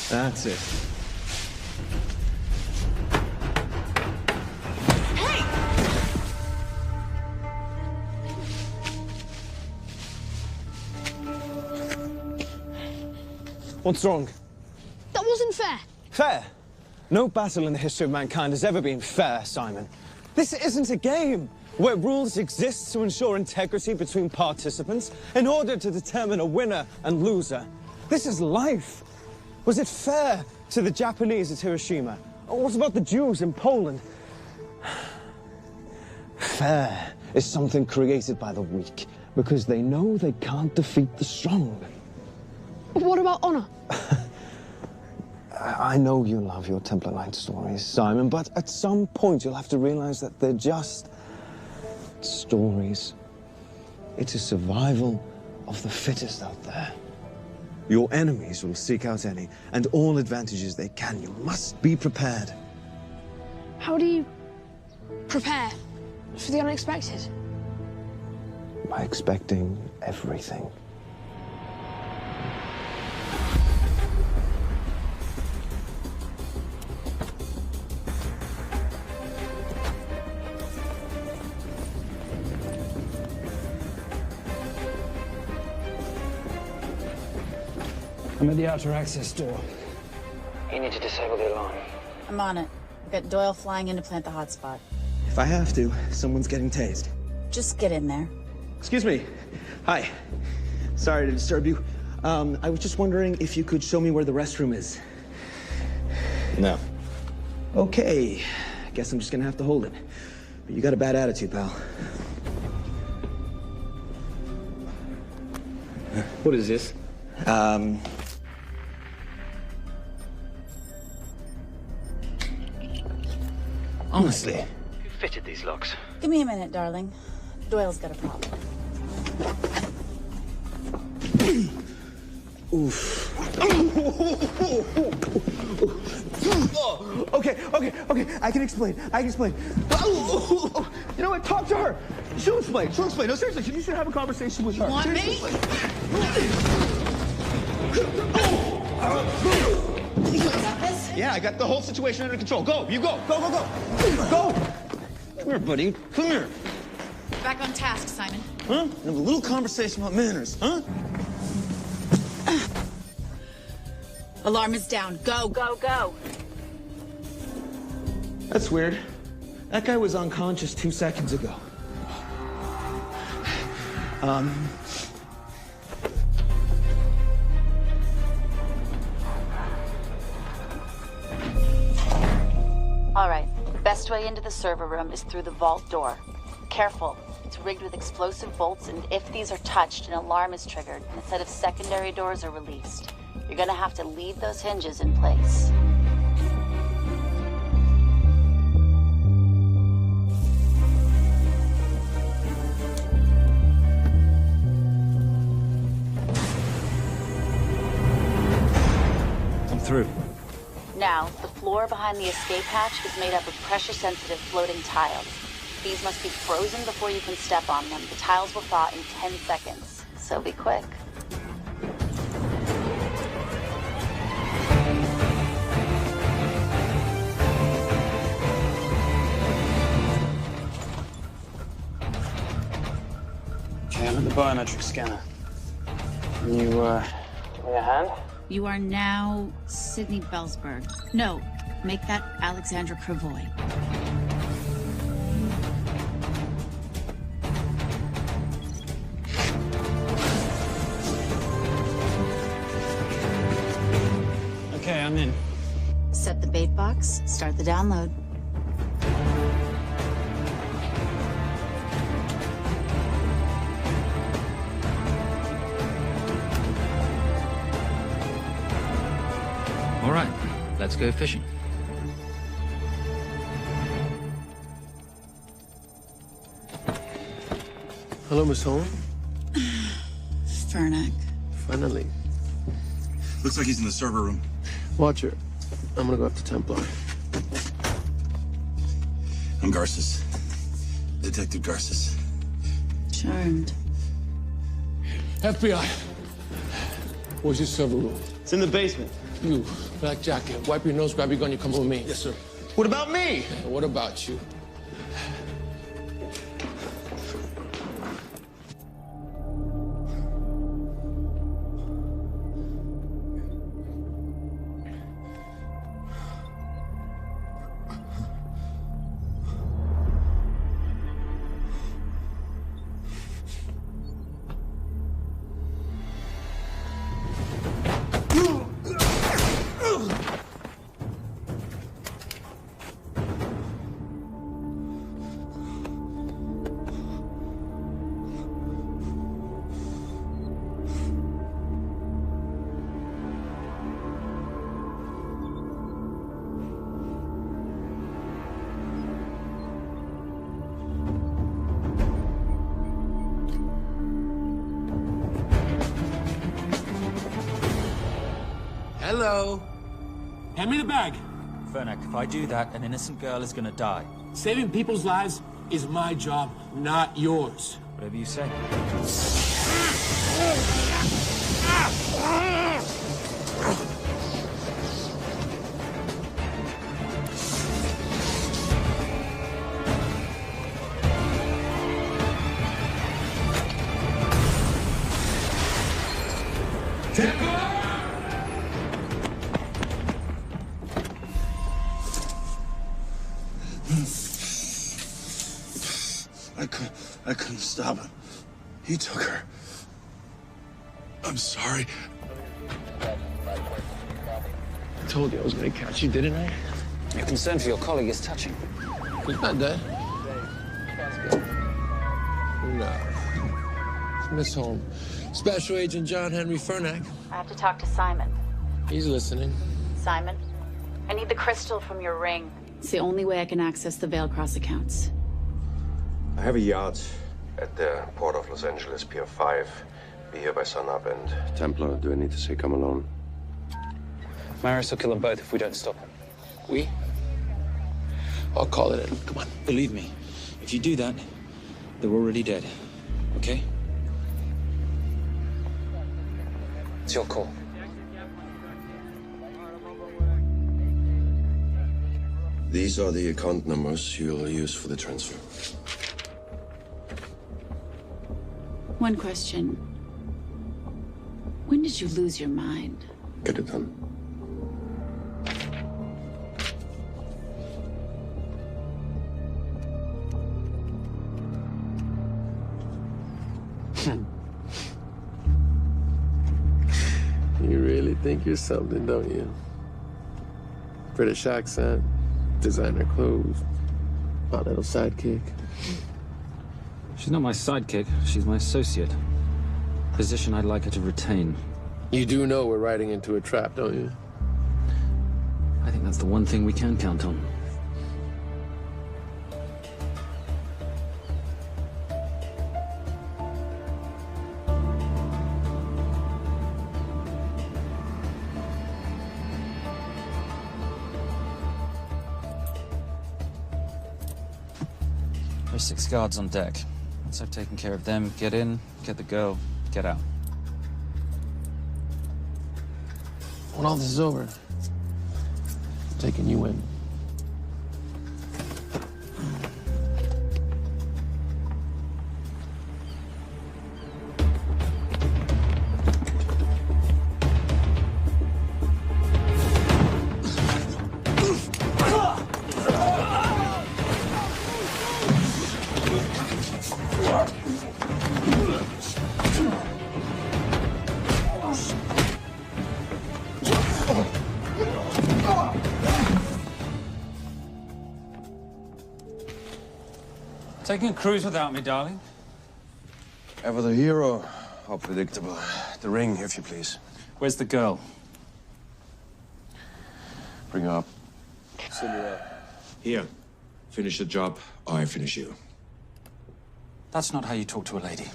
That's it. What's wrong? That wasn't fair. Fair? No battle in the history of mankind has ever been fair, Simon. This isn't a game where rules exist to ensure integrity between participants in order to determine a winner and loser. This is life. Was it fair to the Japanese at Hiroshima? Or what about the Jews in Poland? Fair is something created by the weak because they know they can't defeat the strong. What about honor? I know you love your Templar Knight stories, Simon, but at some point you'll have to realize that they're just stories. It's a survival of the fittest out there. Your enemies will seek out any and all advantages they can. You must be prepared. How do you prepare for the unexpected? By expecting everything. I'm at the outer access door. You need to disable the alarm. I'm on it. We've got Doyle flying in to plant the hotspot. If I have to, someone's getting tased. Just get in there. Excuse me. Hi. Sorry to disturb you. I was just wondering if you could show me where the restroom is. No. Okay. I guess I'm just gonna have to hold it. But you got a bad attitude, pal. What is this? Honestly. Who fitted these locks? Give me a minute, darling. Doyle's got a problem. Oof. Okay. I can explain. You know what? Talk to her. She'll explain. No, seriously, you should have a conversation with her. You want me? Yeah, I got the whole situation under control. Go, you go. Go. Come here, buddy. Come here. Back on task, Simon. Huh? Have a little conversation about manners, huh? Alarm is down. Go. That's weird. That guy was unconscious 2 seconds ago. All right. Best way into the server room is through the vault door. Careful. It's rigged with explosive bolts, and if these are touched, an alarm is triggered, and a set of secondary doors are released. You're gonna have to leave those hinges in place. I'm through. Now, the floor behind the escape hatch is made up of pressure-sensitive floating tiles. These must be frozen before you can step on them. The tiles will thaw in 10 seconds, so be quick. Okay, I'm at the biometric scanner. Can you, give me a hand? You are now Sydney Bellsberg. No, make that Alexandra Cravoy. Okay, I'm in. Set the bait box, start the download. All right, let's go fishing. Hello, Miss Holmes. Fernac. Finally. Looks like he's in the server room. Watcher, I'm gonna go up to Templar. I'm Garces. Detective Garces. Charmed. FBI. Where's your server room? It's in the basement. You, black jacket, wipe your nose, grab your gun, you come with me. Yes, sir. What about me? What about you? Hello. Hand me the bag. Fernac, if I do that, an innocent girl is gonna die. Saving people's lives is my job, not yours. Whatever you say. I couldn't stop him. He took her. I'm sorry. I told you I was gonna catch you, didn't I? Your concern for your colleague is touching. He's not dead. No. It's Miss Holmes. Special Agent John Henry Fernack. I have to talk to Simon. He's listening. Simon, I need the crystal from your ring. It's the only way I can access the Veil Cross accounts. I have a yacht at the port of Los Angeles, Pier 5. Be here by sunup, and Templar, do I need to say come alone? Maris will kill them both if we don't stop him. We? I'll call it in. Come on. Believe me, if you do that, they're already dead. Okay? It's your call. These are the account numbers you'll use for the transfer. One question. When did you lose your mind? Get it done. You really think you're something, don't you? British accent, designer clothes, my little sidekick. She's not my sidekick. She's my associate. Position I'd like her to retain. You do know we're riding into a trap, don't you? I think that's the one thing we can count on. There's 6 guards on deck. Once I've taken care of them, get in, get the girl, get out. When all this is over, I'm taking you in. Taking a cruise without me, darling? Ever the hero, how predictable. The ring, if you please. Where's the girl? Bring her up. Send her up. Here. Finish the job, or I finish you. That's not how you talk to a lady.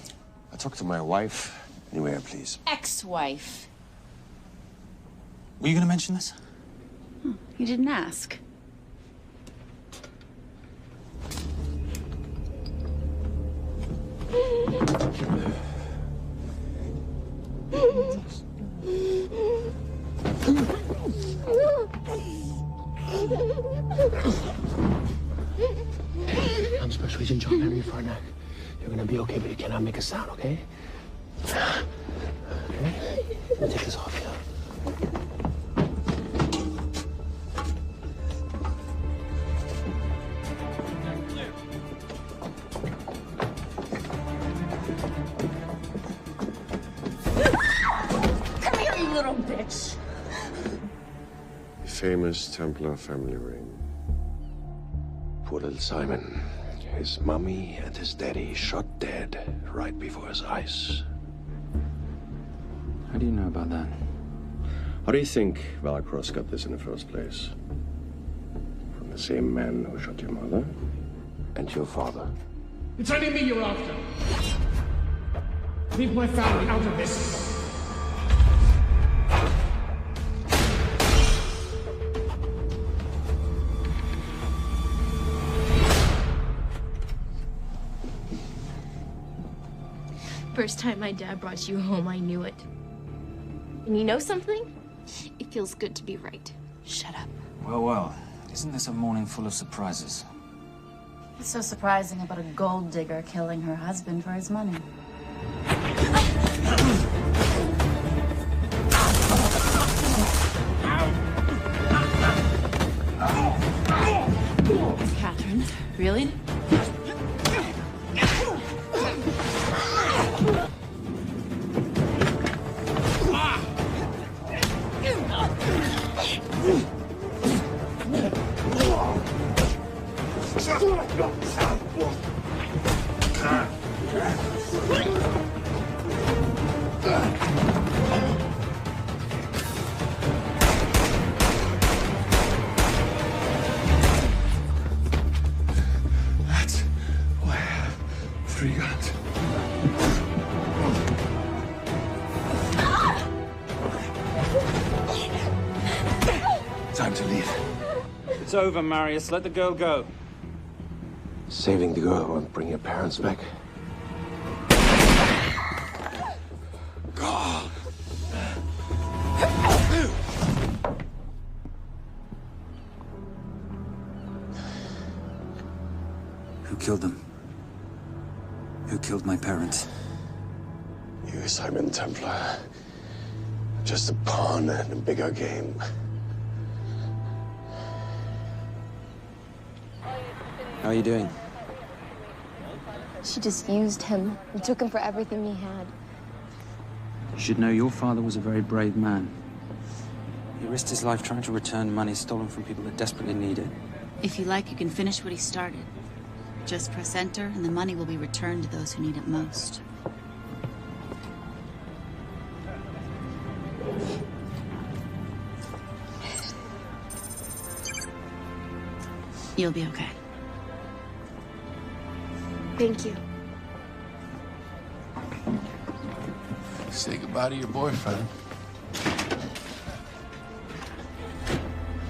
I talk to my wife anywhere, please. Ex-wife. Were you going to mention this? You didn't ask. I'm Special Agent John Henry Fernack. You're gonna be okay, but you cannot make a sound, okay? Okay? Let me take this off you. Come here, you little bitch. Famous Templar family ring. Poor little Simon. His mummy and his daddy shot dead right before his eyes. How do you know about that? How do you think Valacross got this in the first place? From the same man who shot your mother and your father. It's only me you're after. Leave my family out of this. First time my dad brought you home, I knew it. And you know something? It feels good to be right. Shut up. Well, well. Isn't this a morning full of surprises? What's so surprising about a gold digger killing her husband for his money? Catherine, really? That's why I have 3 guns. Time to leave. It's over, Marius. Let the girl go. Saving the girl won't bring your parents back. God. Who killed them? Who killed my parents? You, Simon Templar. Just a pawn in a bigger game. How are you doing? She just used him and took him for everything he had. You should know your father was a very brave man. He risked his life trying to return money stolen from people that desperately need it. If you like, you can finish what he started. Just press enter, and the money will be returned to those who need it most. You'll be okay. Thank you. Say goodbye to your boyfriend.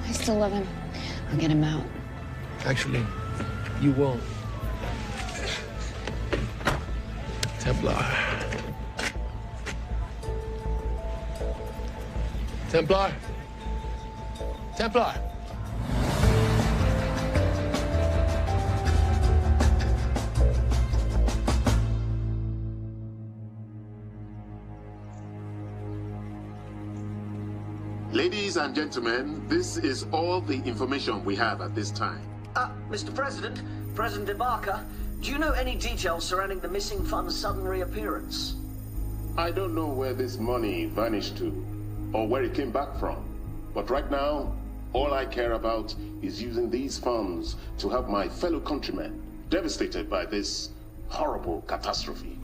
I still love him. I'll get him out. Actually, you won't. Templar. Templar. Templar. Ladies and gentlemen, this is all the information we have at this time. Mr. President, President Ibaka, do you know any details surrounding the missing fund's sudden reappearance? I don't know where this money vanished to, or where it came back from. But right now, all I care about is using these funds to help my fellow countrymen devastated by this horrible catastrophe.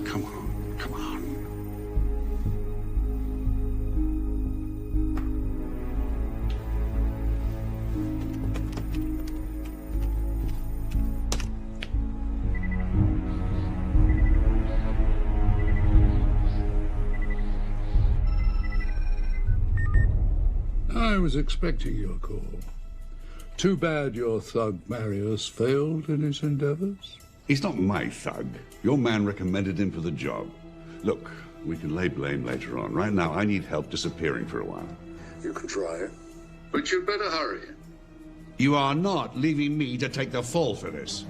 Come on, come on. I was expecting your call. Too bad your thug Marius failed in his endeavors. He's not my thug. Your man recommended him for the job. Look, we can lay blame later on. Right now, I need help disappearing for a while. You can try, but you'd better hurry. You are not leaving me to take the fall for this.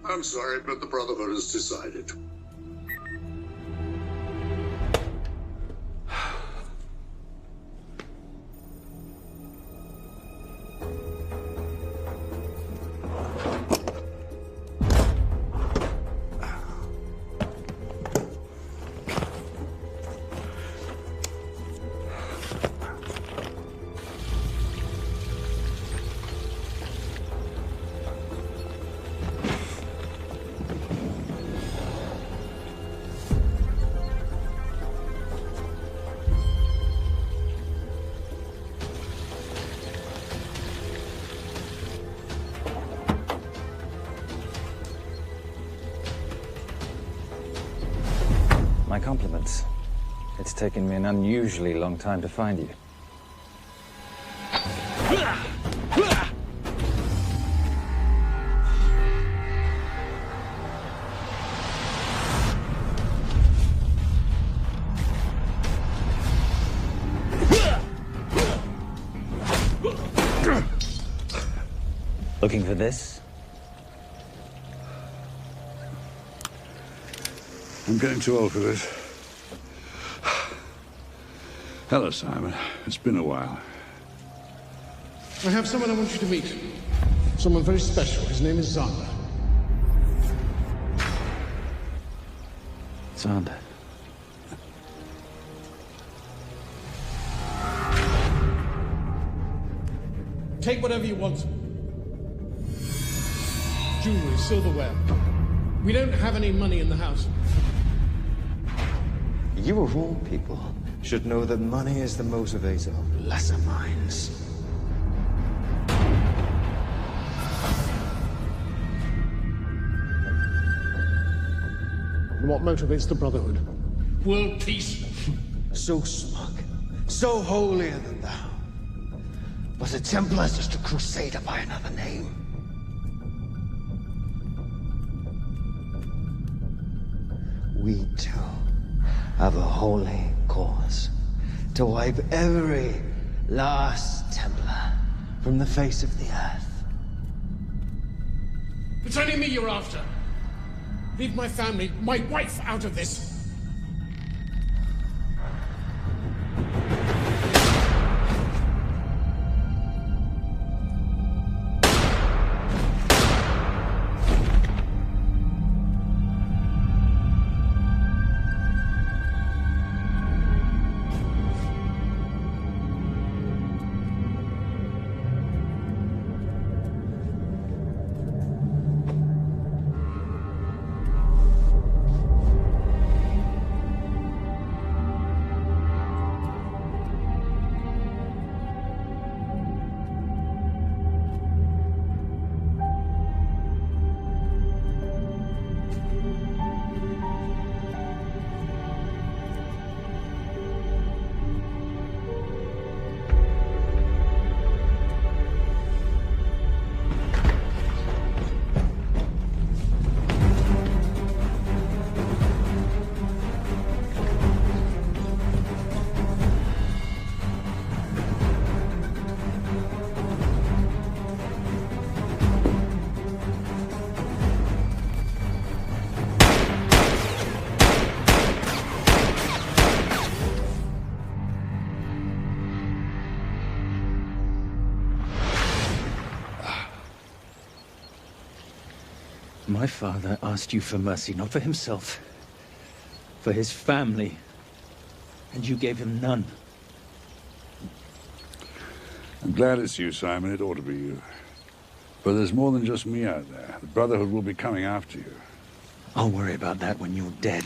I'm sorry, but the Brotherhood has decided. My compliments. It's taken me an unusually long time to find you. Looking for this? I'm getting too old for this. Hello, Simon. It's been a while. I have someone I want you to meet. Someone very special. His name is Zander. Zander. Take whatever you want. Jewelry, silverware. We don't have any money in the house. You of all people should know that money is the motivator of lesser minds. What motivates the Brotherhood? World peace. So smug, so holier than thou. But the Templars just a crusader by another name. We too have a holy cause to wipe every last Templar from the face of the earth. It's only me you're after. Leave my family, my wife, out of this. My father asked you for mercy, not for himself, for his family, and you gave him none. I'm glad it's you, Simon. It ought to be you. But there's more than just me out there. The Brotherhood will be coming after you. I'll worry about that when you're dead.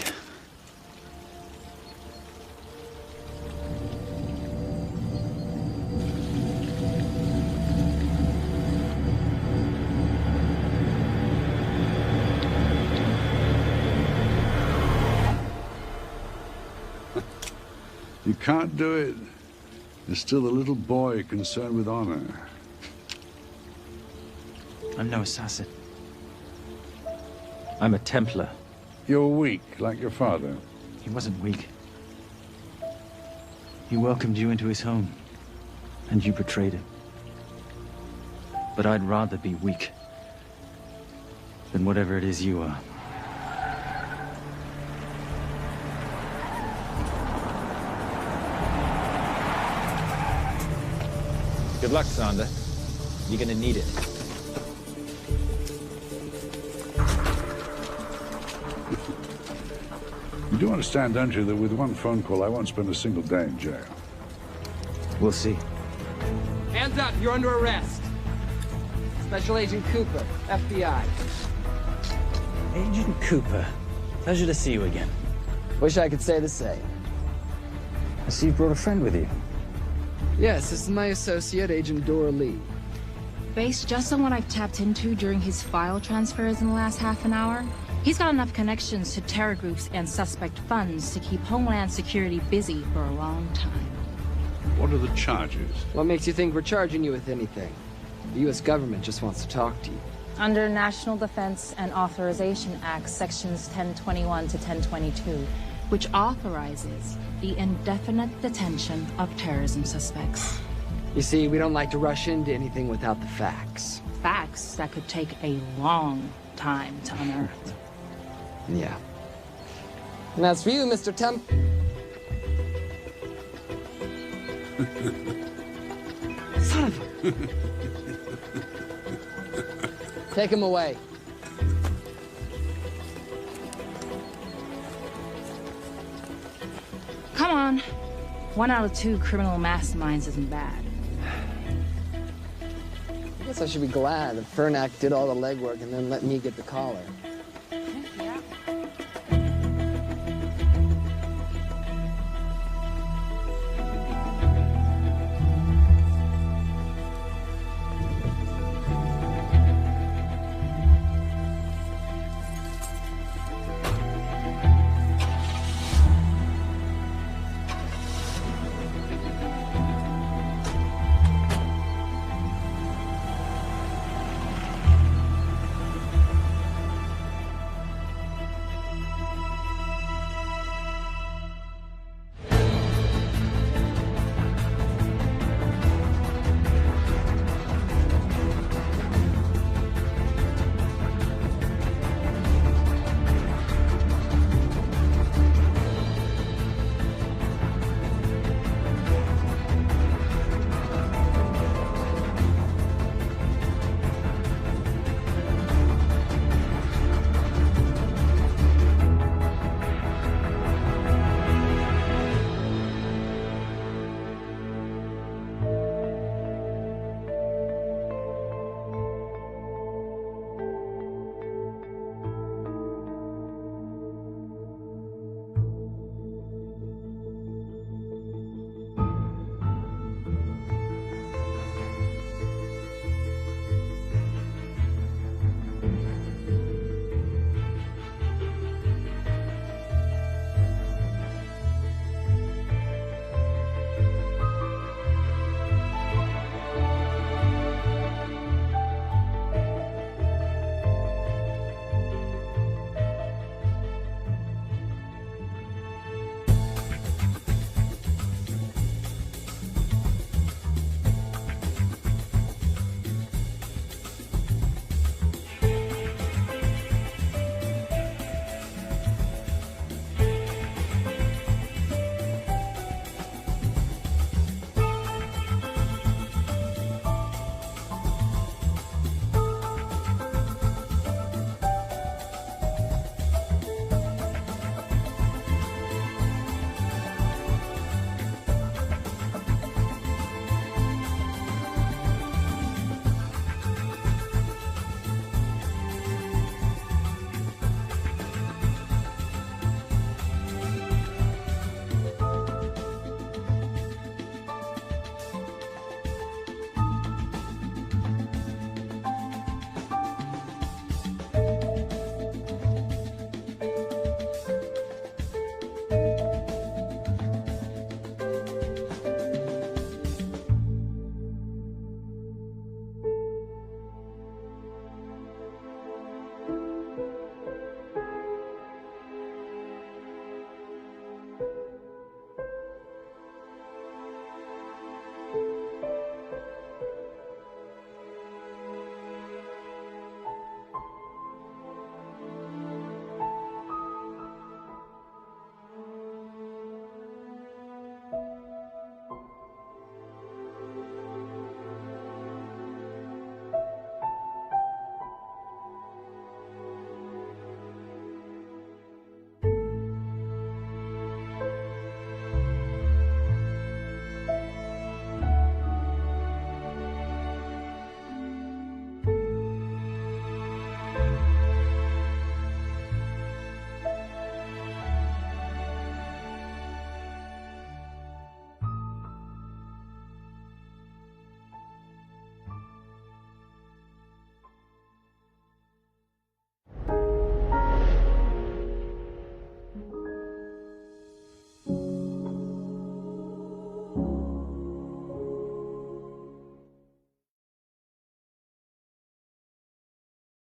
You can't do it. You're still a little boy concerned with honor. I'm no assassin. I'm a Templar. You're weak, like your father. He wasn't weak. He welcomed you into his home, and you betrayed him. But I'd rather be weak than whatever it is you are. Good luck, Sander. You're gonna need it. You do understand, don't you, that with one phone call, I won't spend a single day in jail. We'll see. Hands up, you're under arrest. Special Agent Cooper, FBI. Agent Cooper, pleasure to see you again. Wish I could say the same. I see you brought a friend with you. Yes, this is my associate, Agent Dora Lee. Based just on what I've tapped into during his file transfers in the last half an hour, he's got enough connections to terror groups and suspect funds to keep Homeland Security busy for a long time. What are the charges? What makes you think we're charging you with anything? The U.S. government just wants to talk to you. Under National Defense and Authorization Act, Sections 1021 to 1022, which authorizes the indefinite detention of terrorism suspects. You see, we don't like to rush into anything without the facts. Facts that could take a long time to unearth. Yeah. And as for you, Mr. Temp... Son of a... Take him away. Come on. 1 out of 2 criminal masterminds isn't bad. I guess I should be glad that Fernak did all the legwork and then let me get the collar.